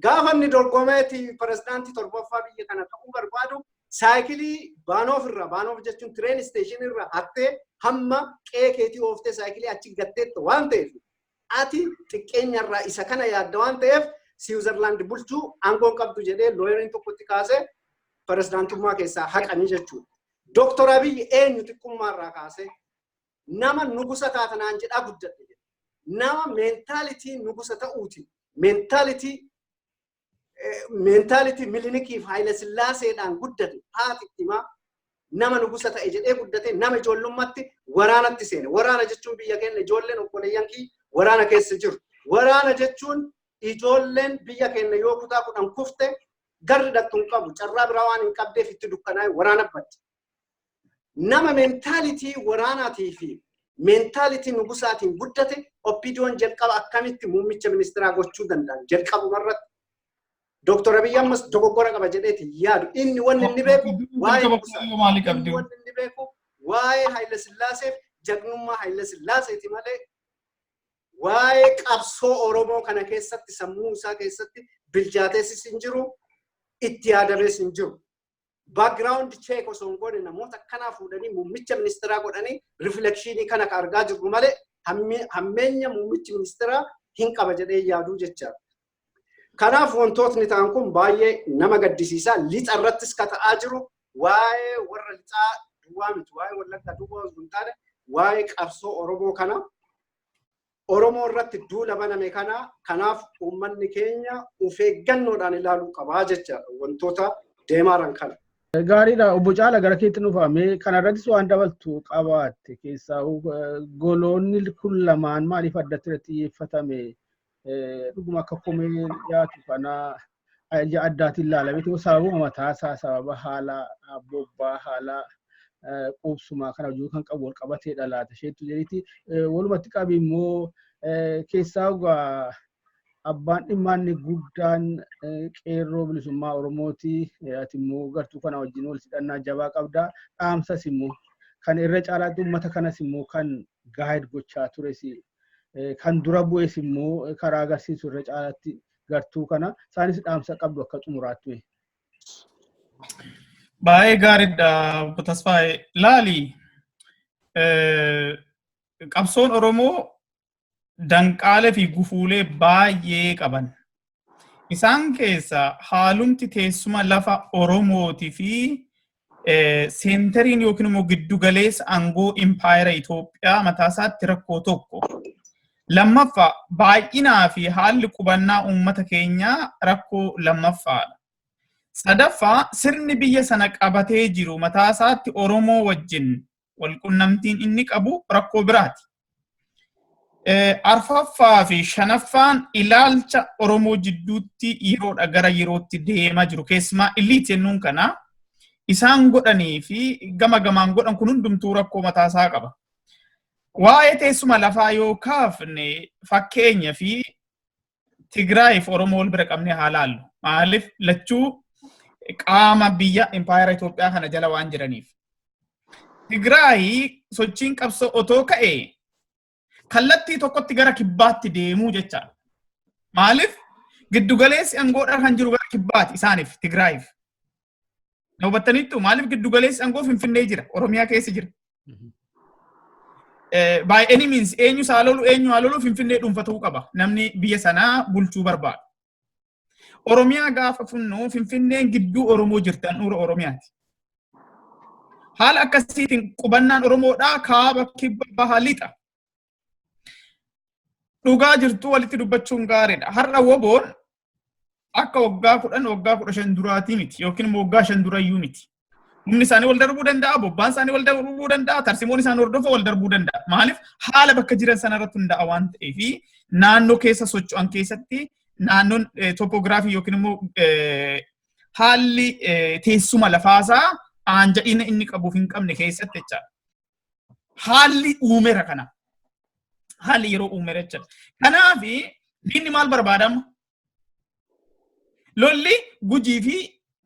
gaafa inni dorgomeeti pirezidaantii torbaffaa biyya kana ta'uu barbaadu saayikilii baanoof jechuun tireen isteeshinii irraa hattee hamma qeekeetii ooftee saayikilii achi gatteetta waan ta'eef ati xiqqeenyarraa isa kana yaadda waan ta'eef Switzerland bulchuu aangoon qabdu jedhee looyeriin tokkotti kaasee pirezidaantummaa keessaa haqanii jechuudha. Dr. Abiy eenyu xiqqummaarraa kaasee nama nugusa taatanaan jedhaa guddate nama meentaalitii nugusa ta'uuti meentaalitii milinikiif Haayile Sillaaseedhaan guddate haatimaa nama nugusa ta'e jedhee guddate nama ijoollummaatti waraanatti seene waraana jechuun biyya keenya ijoolleen obboleeyyan kii waraana keessa jiru waraana jechuun ijoolleen biyya keenya yoo kutaa 10 kufte garri dhattuun qabu carraa biraa waan hin qabdeef itti dukkanaa'e waraana badde nama meentaalitii waraanaatii fi meentaalitii nugusaatiin guddate OPDO'n jalqaba akkamitti muummicha ministeeraa gochuu danda'an jalqabumarratti Dr. Abiy ammas dogoggora qaba jedheeti yaadu inni wanni inni beeku waa'ee Haayile Sillaaseef jagnummaa Haayile Sillaaseeti malee waa'ee qabsoo Oromoo kana keessatti sammuu isaa keessatti bilchaateessis hin jiru itti yaadamees hin jiru. Background check osoo hin godhe namoota akkanaa fuudhanii muummicha ministeeraa godhanii reflectionii kana ka argaa jirru malee hammeenya muummichi ministeeraa hin qaba jedhee yaaduu jechaadha. Kanaaf wantootni ta'an kun baay'ee nama gaddisiisaa lixa irrattis ka ta'aa jiru waa'ee warra lixaa duwwaa miti waa'ee wallaggaa duwwaa osoo hin taane waa'ee qabsoo Oromoo kana Oromoo irratti duula baname kana kanaaf uummanni keenya of eeggannoodhaan ilaaluu qabaa jechaadha wantoota deemaaran kana. Gaariidha obbo Caala gara keetti dhufame kanarrattis waan dabaltu qabaatte keessaa goloonni kun lamaan maaliif addatti irratti xiyyeeffatame dhuguma akka komee dhiyaatu kana addaatiin ilaalame sababuma mataasaa sababa haala bobbaa haala qubsumaa kana hojii kan qabu wal qabatee dhalaata isheetu jedhiti walumatti qabi immoo keessaa abbaan dhimmaanni guddaan qeerroo bilisummaa Oromooti ati immoo gartuu kana wajjin wal sidhannaa jabaa qabda dhaamsas immoo kan irra caalaatti uummata kanas immoo kan gaayid gochaa tures kan dura bu'es immoo karaa agarsiisu irra caalaatti gartuu kana isaanis dhaamsa qabdu akka xumuraattu. Baay'ee gaariidha Tasfaayee. Laali qabsoon Oromoo danqaalee fi gufuulee baay'ee qaban. Isaan keessa haalumti teessuma lafa Oromootii fi seentariin yookiin immoo giddu galeessa aangoo impaayera Itoophiyaa mataasaatti rakkoo tokko. Lammaffaa baay'inaa fi haalli qubannaa uummata keenyaa rakkoo lammaffaadha. Sadaffaa sirni biyya sana qabatee jiru mataasaatti Oromoo wajjin walqunnamtiin inni qabu rakkoo biraati. Arfaffaa fi shanaffaan ilaalcha Oromoo jidduutti yeroodha gara yerootti deemaa jiru. Keessumaa illiit jennuun kana isaan godhanii fi gama gamaan godhan kun hundumtuu rakkoo mataasaa qaba. Waa'ee teessuma lafaa yoo kaafne fakkeenya fi Tigraay fi Oromoo wal bira qabnee haa laallu. Maaliif lachuu qaama biyya impaayera Itoophiyaa kana jala waan jiraniif. Tigraay sochiin qabsoo otoo ka'e kallattii tokkotti gara kibbaatti deemuu jecha. Maaliif giddugaleessi aangoodha kan jiru gara kibbaatti isaaniif Tigraayiif. Na hubattaniittu maaliif giddugaleessi aangoo Finfinnee jira Oromiyaa keessa jira. By any means eenyu haalolu Finfinnee dhuunfatuu qaba namni biyya sanaa bulchuu barbaada. Oromiyaa gaafa funnu Finfinneen gidduu Oromoo jirtan dhuura Oromiyaati. Haala akkasiitiin qubannaan Oromoodhaa kaaba kibba baha lixa. Dhugaa jirtu walitti dubbachuun gaariidha. Har'a woboon akka waggaa 10 waggaa 15 duraatii miti yookiin immoo waggaa 5 durayyuu miti. Humni isaanii wal darbuu danda'a, bobbaan isaanii wal darbuu danda'a, tarsimoon isaanii hordofa wal darbuu danda'a. Maaliif haala bakka jiran sana irratti hundaa'a waan ta'eef naannoo keessa socho'an keessatti naannoon topoogiraafii yookiin immoo haalli teessuma lafaasaa aanja'ina inni qabuuf hin qabne keessatti jechaadha. Haalli uumera kana. Haalli yeroo uumera jechaadha. Kanaaf diinni maal barbaadama? Lolli Gujii fi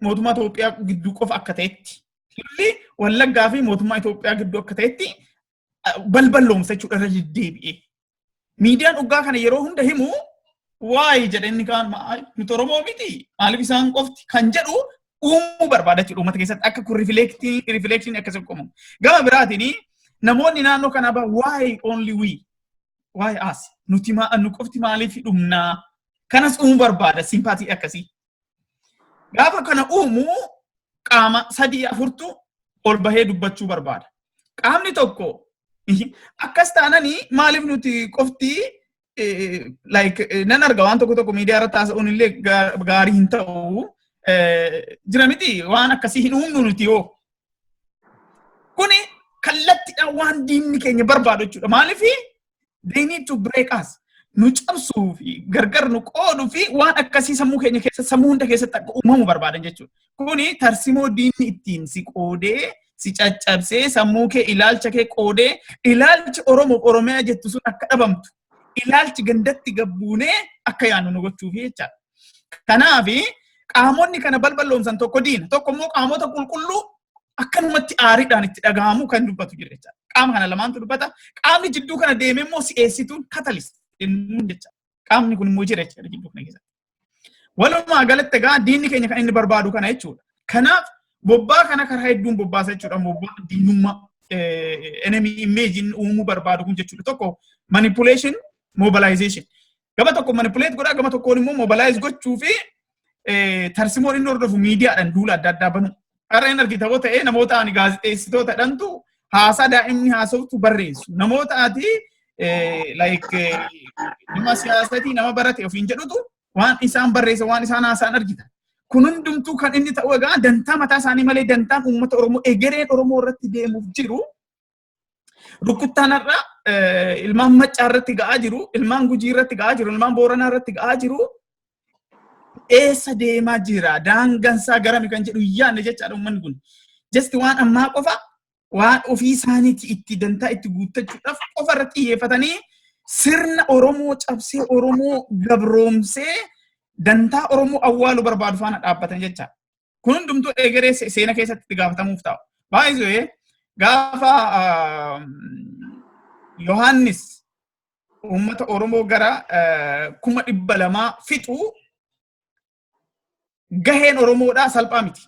mootummaa Itoophiyaa gidduu qofa akka ta'etti. Lolli Wallaggaa fi mootummaa Itoophiyaa gidduu akka ta'etti balballoomsa jechuudha irra deddeebi'ee. Miidiyaan dhugaa kana yeroo hunda himu waa'ee jedhanii kaan nuti Oromoo miti maaliif isaan qofti kan jedhu uumuu barbaada jechuudha uummata keessatti akka kun rifleektiin akkasii qomu. Gama biraatiin namoonni naannoo kanaa ba'a waa'ee only we waa'ee as nuti nu qofti maaliif dhumnaa kanas uumuu barbaada simpaatii akkasii. Gaafa kana uumuu qaama 3-4tu ol bahee dubbachuu barbaada. Qaamni tokko akkas taananii maaliif nuti qofti nan arga waan tokko miidiyaa irratti haasa'uun illee gaarii hin ta'u jira miti waan akkasii hin uumnu nuti yoo. Kuni kallattiidhaan waan diinni keenya barbaadu jechuudha. Maaliif they need to break us. Nu cabsuu fi gargar nu qooduu fi waan akkasii sammuu keenya keessatti sammuu hunda keessatti akka uumamu barbaadan jechuudha. Kuni tarsimoo diinni ittiin si qoodee si caccabsee sammuu kee ilaalcha kee qoodee ilaalchi Oromoof Oromiyaa jettu sun akka dhabamtu ilaalchi gandatti gabbuunee akka yaannu nu gochuuf jechaadha. Kanaaf qaamonni kana balballoomsan tokko diina tokko immoo qaamota qulqulluu akkanumatti aariidhaan itti dhagahamu kan dubbatu jira jechaadha. Qaama kana lamaantu dubbata. Qaamni jidduu kana deemee immoo si'eessituun katalist. Qaamni kun immoo jira jechuudha jidduu kana keessatti. Walumaa galatti egaa diinni keenya kan inni barbaadu kana jechuudha. Kanaaf bobbaa kana karaa hedduun bobbaasa jechuudha. Bobbaa diinummaa enemy image uumuu barbaadu kun jechuudha. Tokko manipulation, mobilization. Gama tokko manipulate godhaa gama tokkoon immoo mobilize gochuu fi tarsimoon inni hordofu miidiyaadhaan duula adda addaa banu. Har'a inni argitaboo ta'ee namoota ani gaazexeessitoota dhantu haasaa daa'imni haasoftu barreessu. Namoota ati nama siyaasatii nama barate ofiin jedhutu waan isaan barreessa waan isaan haasaan argita. Kun hundumtuu kan inni ta'u egaa dantaa mataa isaanii malee dantaan uummata Oromoo egereen Oromoo irratti deemuuf jiru. Rukuttaan har'a ilmaan Maccaa irratti ga'aa jiru, ilmaan Gujii irratti ga'aa jiru, ilmaan Booranaa irratti ga'aa jiru. Eessa deemaa jira? Daangansaa garami kan jedhu yaanne jechaadha uummanni kun. Just waan ammaa qofa waan ofii isaaniitti itti dantaa itti guuttachuudhaaf qofa irratti xiyyeeffatanii sirna Oromoo cabsee Oromoo gabroomsee dantaa Oromoo awwaaluu barbaadu faana dhaabbatan jecha. Kun hundumtuu egeree seena keessatti itti gaafatamuuf ta'u. Baay'ee gaafa Yohaannis uummata Oromoo gara 200,000 fixu gaheen Oromoodhaa salphaa miti.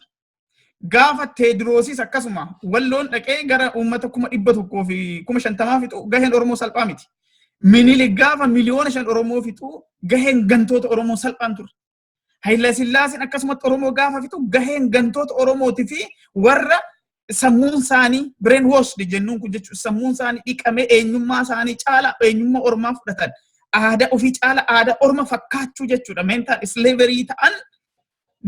Gaafa Teedroosis akkasuma walloon dhaqee gara uummata 100,000 fi 50,000 fixu gaheen Oromoo salphaa miti. Minilik gaafa miliyoona 5 Oromoo fixu gaheen gantoota Oromoo salphaan ture. Haayila Sillaaseen akkasumatti Oromoo gaafa fixu gaheen gantoota Oromootii fi warra sammuun isaanii brain wash jennuun kun jechuun sammuun isaanii dhiqamee eenyummaa isaanii caala eenyummaa Oromaa fudhatan aadaa ofii caala aadaa Orma fakkaachuu jechuudha. Mental slavery ta'an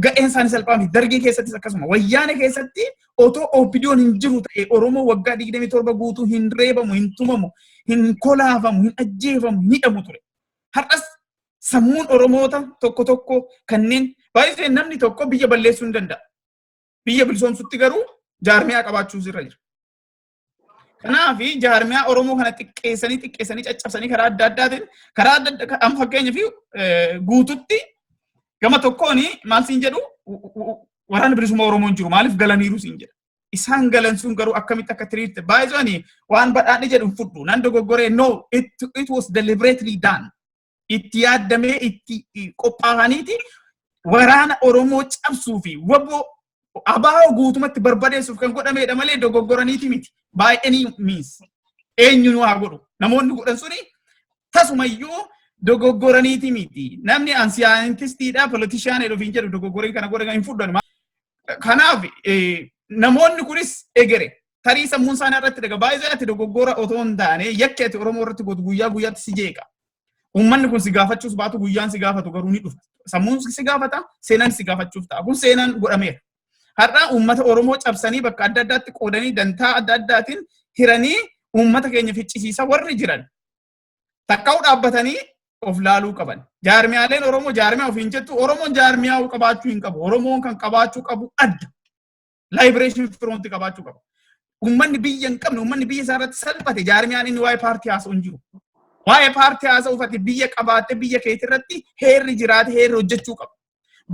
ga'een isaanii salphaa miti. Dargii keessattis akkasuma wayyaane keessatti otoo OPDO'n hin jiru ta'e Oromoo waggaa 27 guutuu hin reebamu, hin tumamu, hin kolaafamu, hin ajjeefamu, hin hidhamu ture. Har'as sammuun Oromoota tokko kanneen baay'ee namni tokko biyya balleessuu hin danda'a. Biyya bilisoomsutti garuu jaarmiyaa qabaachuu irra jira. Kanaaf jaarmiyaa Oromoo kana xiqqeessanii caccabsanii karaa adda addaatiin fakkeenyaaf guututti gama tokkoon maal siin jedhu waraana bilisummaa Oromoon jiru maaliif galaniiru siin jedha. Isaan galansuun garuu akkamitti akka tiriitte baay'ee waan badhaadhe jedhu fudhu nan dogoggoree no it was deliberately done. Itti yaadamee itti qophaa'aniiti waraana Oromoo cabsuu fi waboo abaa'oo guutumatti barbadeessuuf kan godhamedha malee dogoggoraniiti miti. Baay'ee miis eenyuun haa godhu namoonni godhan suni tasumayyuu dogoggoraniiti miti. Namni ansiyaantistiidha politishaanidha ofiin jedhu dogoggoreen kana godhan hin fudhan. Kanaaf namoonni kunis egere tarii sammuun isaanii irratti daga baay'ee ati dogoggora otoo hin taane yakki ati Oromoo irratti godhu guyyaa guyyaatti si jeeqa. Uummanni kun si gaafachuus baatu guyyaan si gaafatu garuu ni dhufa. Sammuun si gaafata seenaan si gaafachuuf ta'a. Kun seenaan godhameera. Har'a uummata Oromoo cabsanii bakka adda addaatti qoodanii dantaa adda addaatiin hiranii uummata keenya ficcisiisa warri jiran. Takka'uu dhaabbatanii of laaluu qaban. Jaarmiyaaleen Oromoo jaarmiyaa ofiin jettu Oromoon jaarmiyaa qabaachuu hin qabu. Oromoon kan qabaachuu qabu adda. Liberation Front qabaachuu qabu. Uummanni biyya hin qabne uummanni biyya isaa irratti salphate jaarmiyaan inni waa'ee paartii haasa'u hin jiru. Waa'ee paartii haasa'uuf ati biyya qabaatte biyya keetii irratti heerri jiraate heerri hojjechuu qabu.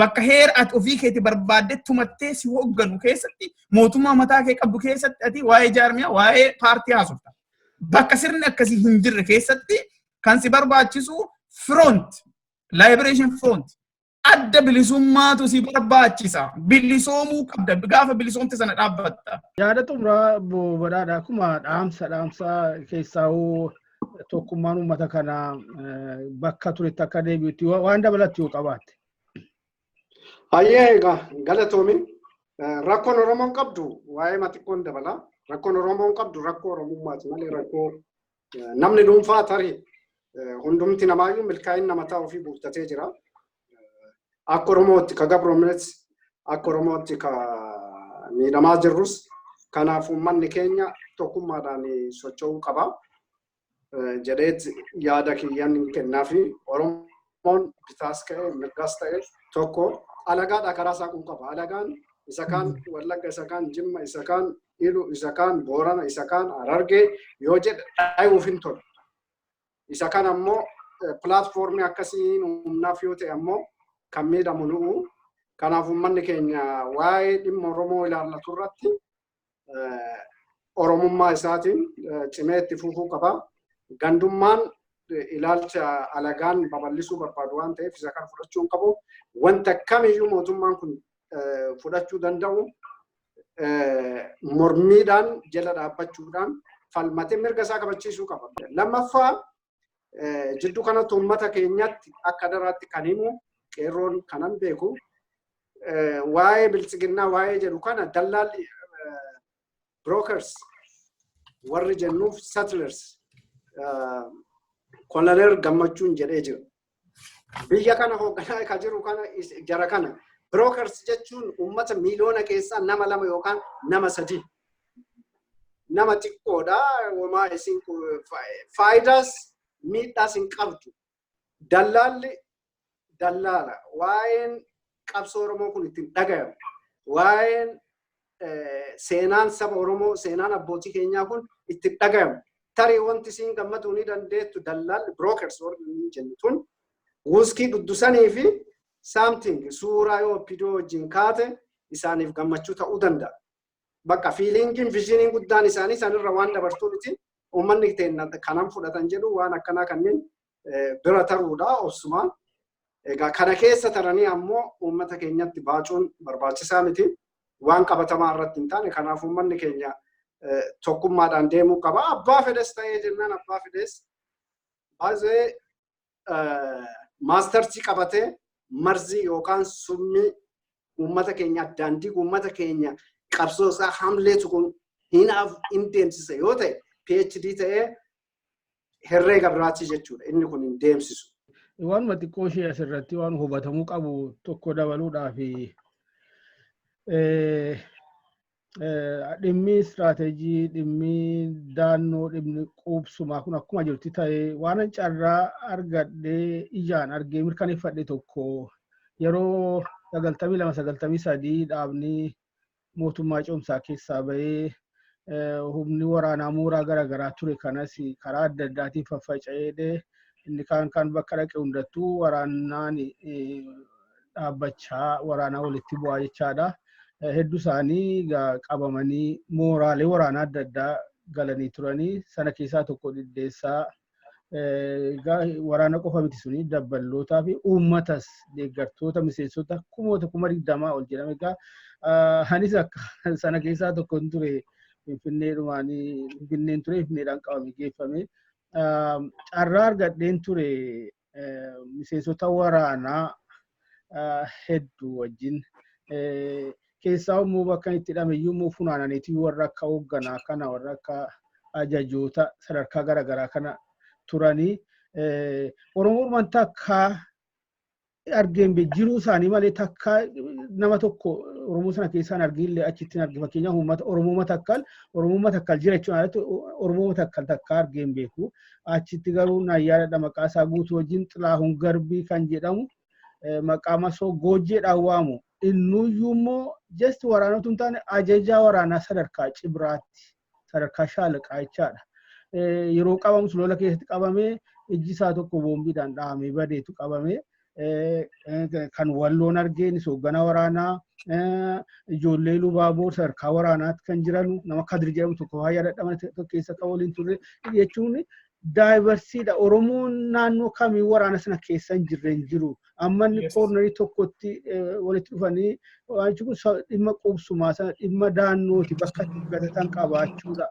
Bakka heera ati ofii keetii barbaadde tumattee si hoogganu keessatti mootummaa mataa kee qabdu keessatti ati waa'ee jaarmiyaa waa'ee paartii haasofta. Bakka sirni akkasii hin jirre keessatti kan si barbaachisu front, liberation front. Adda bilisummaatu si barbaachisa. Bilisoomuu qabda. Gaafa bilisoomte sana dhaabbatta. Yaada xumuraa badhaadha akkuma dhaamsa keessaa tokkummaan uummata kana bakka turetti akka deebi'utti waan dabalatti yoo qabaatte. Hayyee egaa galatoomi rakkoon Oromoon qabdu waa'ee xiqqoon dabala. Rakkoon Oromoon qabdu rakkoo Oromummaati malee rakkoo namni dhuunfaa tarii hundumti namaayyuu milkaa'ina mataa ofii guuttatee jira. Akka Oromootti ka gabroominetti akka Oromootti ka miidhamaa jirrus kanaaf uummanni keenya tokkummaadhaan socho'uu qaba. Jedheet yaada kiyyaan kennaafi Oromoon bitaas ka'e mirgaas ta'e tokko alagaadha karaa isaa kun qaba. Alagaan isa kaan Wallagga isa kaan Jimma isa kaan Ilu isa kaan Boorana isa kaan Harargee yoo jedhe dhaayuuf hin tolu. Isa kaan ammoo pilaatfoormii akkasii humnaaf yoo ta'e ammoo kan miidhamu nu'u. Kanaaf uummanni keenya waa'ee dhimma Oromoo ilaallatu irratti Oromummaa isaatiin cimee itti fufuu qaba. Gandummaan ilaalcha alagaan babal'isuu barbaadu waan ta'eef isa kan fudhachuu hin qabu. Wanta kamiyyuu mootummaan kun fudhachuu danda'u mormiidhaan jala dhaabbachuudhaan falmatee mirga isaa kabachiisuu qaba. Lammaffaa jidduu kanatti uummata keenyatti akka daraatti kan himu qeerroon kanan beeku waa'ee bilchiginnaa waa'ee jedhu kana dallaalli brokers warri jennuuf settlers Kolonel Gammachuun jedhee jira. Biyya kana hoogganaa kan jiru kana jara kana brokers jechuun uummata miliyoona keessaa nama 2 yookaan nama 3. Nama xiqqoodha wamaa isin faayidaas miidhaas hin qabdu. Dallaalli dallaala waa'een qabsoo Oromoo kun ittiin dhagayamu. Waa'een seenaan saba Oromoo seenaan abbootii keenyaa kun ittiin dhagayamu. Tarii wanti isin gammaduu ni dandeettu dallaalli brokers warri jennuun wuskii duddusanii fi something suuraa yoo OPDO wajjin kaate isaaniif gammachuu ta'uu danda'a. Bakka fiilingiin viizhiniin guddaan isaanii sanirra waan dabartuu miti uummanni keenya kanan fudhatan jedhu waan akkanaa kanneen bira taruudha obsumaan Egaa kana keessa taranii ammoo uummata keenyatti baacuun barbaachisaa miti. Waan qabatamaa irratti hin taane kanaaf uummanni keenya tokkummaadhaan deemuu qaba. Abbaa fedhes ta'ee jennaan abbaa fedhes baay'ee maastarchii qabatee marzii yookaan summii uummata keenya daandii uummata keenya qabsoo isaa hamleetu kun hin deemsisa yoo ta'e PhD ta'ee herreega biraati jechuudha. Inni kun hin deemsisu. Waanuma xiqqoo ishee asirratti waan hubatamuu qabu tokko dabaluudhaaf dhimmi istiraatejii, dhimmi daannoo, dhimmi quubsumaa kun akkuma jirti ta'ee waan carraa argadhee ijaan argee mirkaneeffadhe tokko yeroo 92-93 dhaabni mootummaa ce'umsaa keessaa bahee humni waraanaa mooraa garaagaraa ture kanas karaa adda addaatiin faffaca'ee inni kan bakka dhaqe hundattuu waraanaan dhaabbachaa waraanaa walitti bu'aa jechaadha. Hedduu isaanii qabamanii mooraalee waraanaa adda addaa galanii turanii sana keessaa tokko Diddeessaa waraana qofa miti suni dabballootaa fi uummatas deeggartoota miseensota 20,000 ol jedhame. Egaa anis akka sana keessaa tokko ture Finfinneen ture Finfinneedhaan qabame geeffame. Carraa argadheen ture miseensota waraanaa hedduu wajjin keessaa immoo bakka itti hidhameyyuu immoo funaananiitii warra akka hoogganaa kana warra akka ajajoota sadarkaa garaagaraa kana turanii Oromoon takka argeen jiruu isaanii malee takka nama tokko Oromoo sana keessaan argillee achitti arge fakkeenyaaf uummata Oromoo Matakkal jira jechuudha. Oromoo Matakkal takka argeen beeku achitti garuu naayyaadha maqaa isaa guutuu wajjin Xilaahuun Garbii kan jedhamu maqaa masoo Goojjeedhaan waamu. Innuyyuu immoo just waraanatu hin taane ajajaa waraanaa sadarkaa Cibraatti sadarkaa Shaalaqaa jechaadha. Yeroo qabamu lola keessatti qabamee ijji isaa tokko boombiidhaan dhahamee badeetu qabamee kan walloon argeen hoogganaa waraanaa ijoollee Lubaaboo sadarkaa waraanaatti kan jiran nama Kadir jedhamu tokko waayyaa dadhaban keessa kan waliin turre jechuun daayivarsiidha. Oromoon naannoo kamii waraana sana keessa hin jirre hin jiru. Amma inni koornerii tokkotti walitti dhufanii dhimma quubsumaa sana dhimma daannooti bakka itti gatatan qabaachuudha.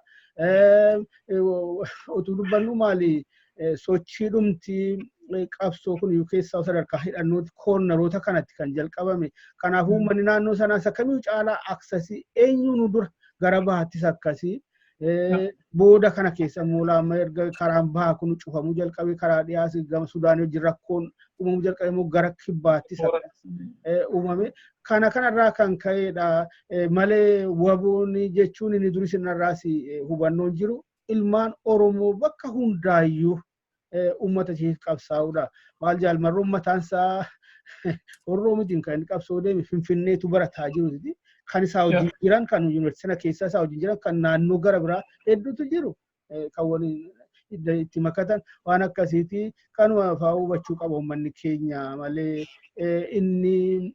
Otuu dubbannu maali sochii dhumtii qabsoo kun keessaa sadarkaa hidhannooti koorneroota kanatti kan jalqabame. Kanaafuu uummanni naannoo sanaas akkamii caalaa aksasii eenyuun dura gara bahattis akkasii. Booda kana keessa moolaama erga karaan bahaa kun cufamuu jalqabe karaa dhiyaas gama Sudaanii wajjin rakkoon uumamuu jalqabe immoo gara kibbaatti uumame. Kanarraa kan ka'edha malee waboonni jechuun inni duris irraas hubannoon jiru ilmaan Oromoo bakka hundaayyuu uummata isheef qabsaa'uudha. Maal jaalmarroon mataan isaa Oromootiin kan inni qabsoo deeme Finfinneetu barataa jiruti. Kan isaa hojii jiran kan yuunivarsiitii keessa isaa hojii jiran kan naannoo gara biraa hedduutu jiru kan waliin itti makatan waan akkasiiti kanuma fa'aa hubachuu qaba uummanni keenya malee inni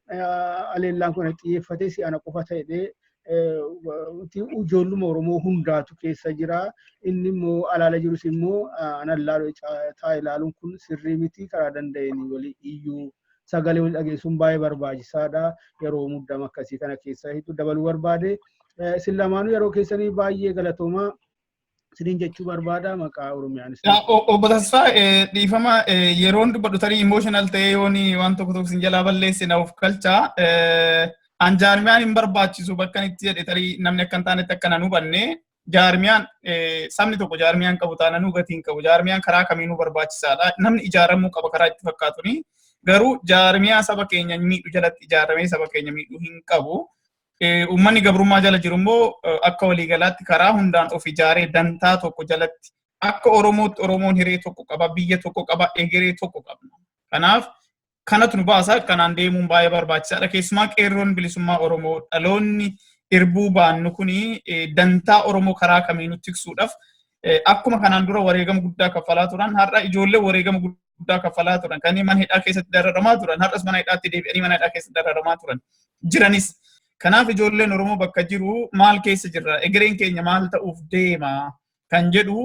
aleellaan kun xiyyeeffatee si'ana qofa ta'ee ijoolluma Oromoo hundaatu keessa jira. Inni immoo alaala jirus immoo analaaloo taa'ee ilaaluun kun sirrii miti karaa danda'een walii iyyuu. Sagalee wal dhageessuun baay'ee barbaachisaadha. Yeroo muddama akkasii kana keessa hedduu dabaluu barbaade. Isin lamaanuu yeroo keessanii baay'ee galatoomaa isiniin jechuu barbaada maqaa Oromiyaanis. Obbo Tasfaa dhiifama yeroon dubbadhu tarii emotional ta'ee yooni waan tokko isin jalaa balleesse naaf galchaa. An jaarmiyaan hin barbaachisu bakka itti jedhe tarii namni akka hin taanetti akka nan hubanne jaarmiyaan sabni tokko jaarmiyaan qabu taananuu gatiin qabu. Jaarmiyaan karaa kamiinuu barbaachisaadha. Namni ijaaramuu qaba karaa itti fakkaatuni. Garuu jaarmiyaa saba keenya miidhu jalatti ijaaramee saba keenya miidhu hin qabu. Uummanni gabrummaa jala jiru immoo akka waliigalaatti karaa hundaan of ijaaree dantaa tokko jalatti akka Oromootti Oromoon hiree tokko qaba, biyya tokko qaba, egeree tokko qabna. Kanaaf kanatu nu baasa kanaan deemuun baay'ee barbaachisaadha. Keessumaa qeerroon bilisummaa Oromoo dhaloonni irbuu baannu kuni dantaa Oromoo karaa kamiinuu tiksuudhaaf akkuma kanaan dura wareegama guddaa kaffalaa turan har'a ijoollee wareegama guddaa kaffalaa turan kanneen mana hidhaa keessatti dararamaa turan har'as mana hidhaatti deebi'anii mana hidhaa keessatti dararamaa turan jiranis. Kanaaf ijoolleen Oromoo bakka jiru maal keessa jirra egereen keenya maal ta'uuf deema kan jedhu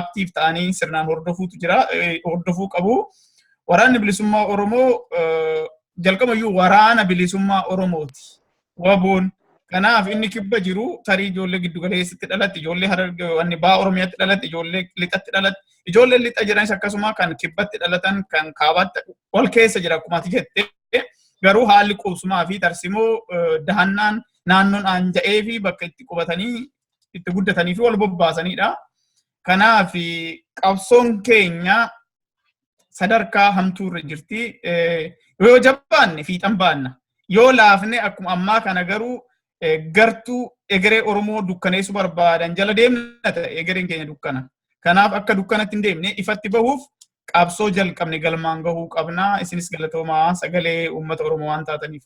aktiif ta'anii sirnaan hordofuutu jira hordofuu qabu. waraanni bilisummaa Oromoo jalqabayyuu waraana bilisummaa Oromooti. Waboon kanaaf inni kibba jiru tarii ijoollee giddu galeessatti dhalatti ijoollee harargee ba'aa Oromiyaatti dhalatti ijoollee lixatti dhalatti ijoollee lixa jiranis akkasuma kan kibbatti dhalatan kan kaabaatti ol keessa jira akkuma ati jette garuu haalli qubsumaa fi tarsimoo dahannaan naannoon aanja'ee fi bakka itti qubatanii itti guddatanii fi wal bobbaasanidha. Kanaaf qabsoon keenya sadarkaa hamtuurra jirti. Yoo jabaanne fiixan baanna. Yoo laafne akkuma ammaa kana garuu gartuu egeree Oromoo dukkaneessuu barbaadan jala deemna ta'e egereen keenya dukkana. Kanaaf akka dukkanatti hin deemne ifatti bahuuf qabsoo jalqabne galmaan gahuu qabna. Isinis galatoomaa sagalee uummata Oromoo waan taataniif.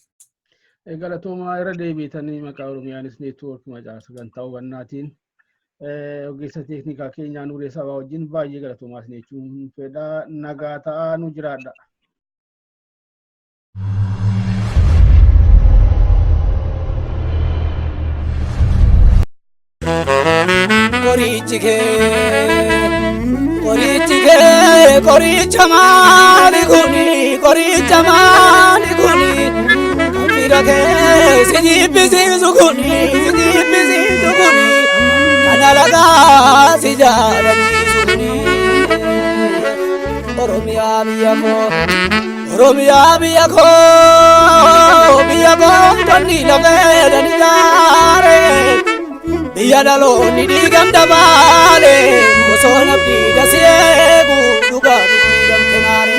Galatoomaa irra deebiitanii maqaa Oromiyaanis neetwoork macaa sagantaa hubannaatiin ogeessa teeknikaa keenyaa Nuuree Sabaa wajjin baay'ee galatoomaas jechuun fedha nagaa ta'aa nu jiraadha. Koricha maali kuni kafira ke sijibbisiisu kuni kana lagaa si jaalachiisu kuni Oromiyaa biyya koo tonni lafee dani jaare biyya dhaloonni dhiigan dabaale osoo nabdi daseegu dhugaa bittiidhamte naare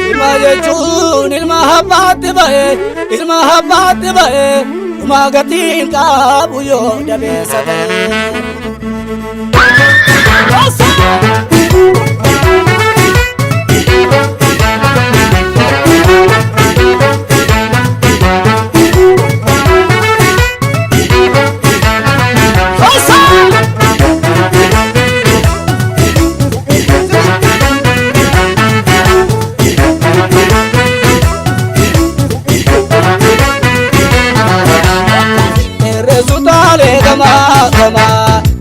ilma jechuun ilma habbaatti ba'e dhuma gatiin qabu yoo dabeessa ta'e.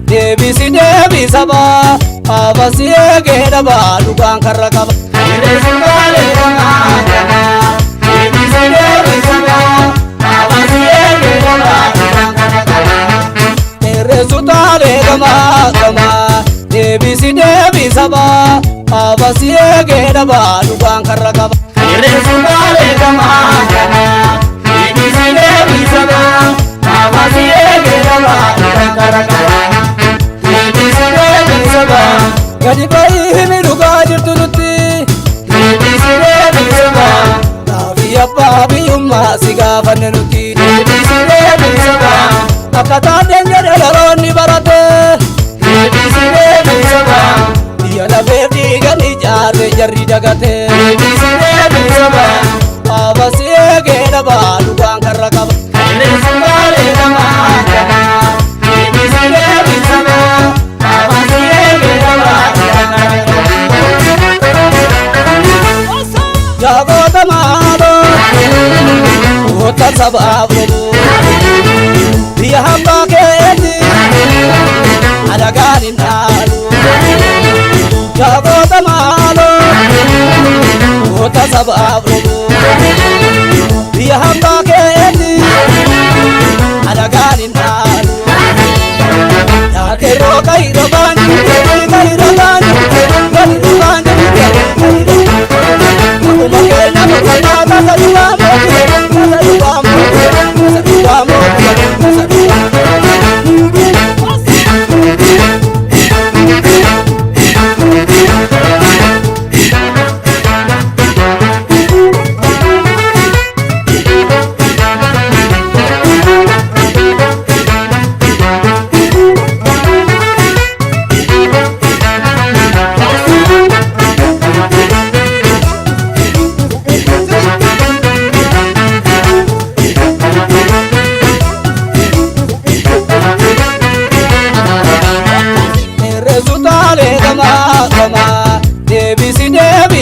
Deebi saba abasiye geeda baalukaan karra qaba. Deebi saba abasiye geeda baalukaan karra qaba. Sutaalee gama deebi saba abasiye geeda baalukaan karra qaba. Sutaalee gama deebi saba abasiye geeda baalukaan karra qaba. Gadi bayi himi dhugaa jirtu nutti deebisiree bilisaba Naafi abbaa biyyummaa si gaafanne nutti deebisiree bilisaba Akka taaneen jedhe dhaloonni barate deebisiree bilisaba Biyya lafee dhiigan ijaarre jarri dagate deebisiree bilisaba Abasii geeda baalukaan karra qaba Deebisiree namaa kana deebisiree bilisaba Jagoota maaloo goota sabaaf lobo biyya hambaa keetti alagaan hin dhaalu. Jagoota maaloo goota sabaaf lobo biyya hambaa keetti alagaan hin dhaalu. Yaakiroo kairobaan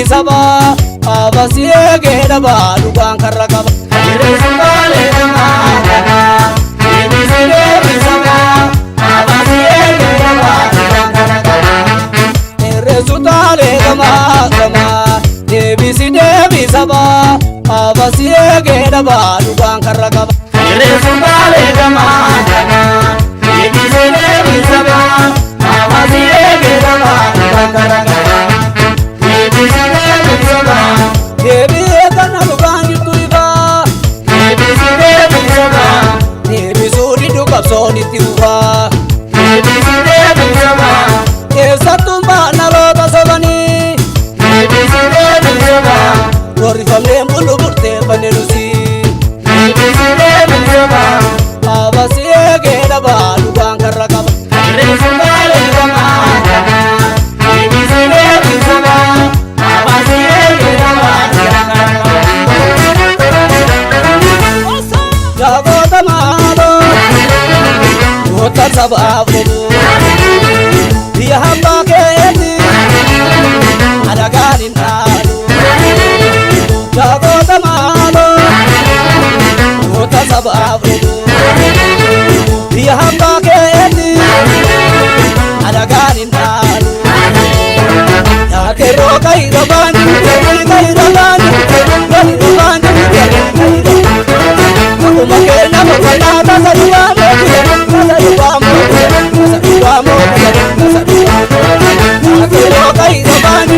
saba abasiye geeda baalukaan karra qaba. Sutaalee namaa kana deebisiree saba abasiye geeda baalukaan karra qaba. sutale gama gama debisi debisaba abasi egeda ba dukan karagaba sutale gama gama debisi debisaba abasi egeda ba dukan karagaba debisi debisaba debi egana dukan yutuiba debisi debisaba debisuri dukapsoni tiwa debisi debisaba Esatumba nalota sobani Ebisi debisaba Gori famle mbulu burte panelusi Ebisi debisaba Abasi egeda ba lubang karakaba Ebisi debisaba Ebisi debisaba Abasi egeda ba lubang karakaba Jago tamado Otar sababu Dia hamba keti ada garin alu jago tamalo kota sababu dia hamba keti ada garin alu ya kero kai roban kai roban aku makin nama kena tasa dua Kiro kai rabani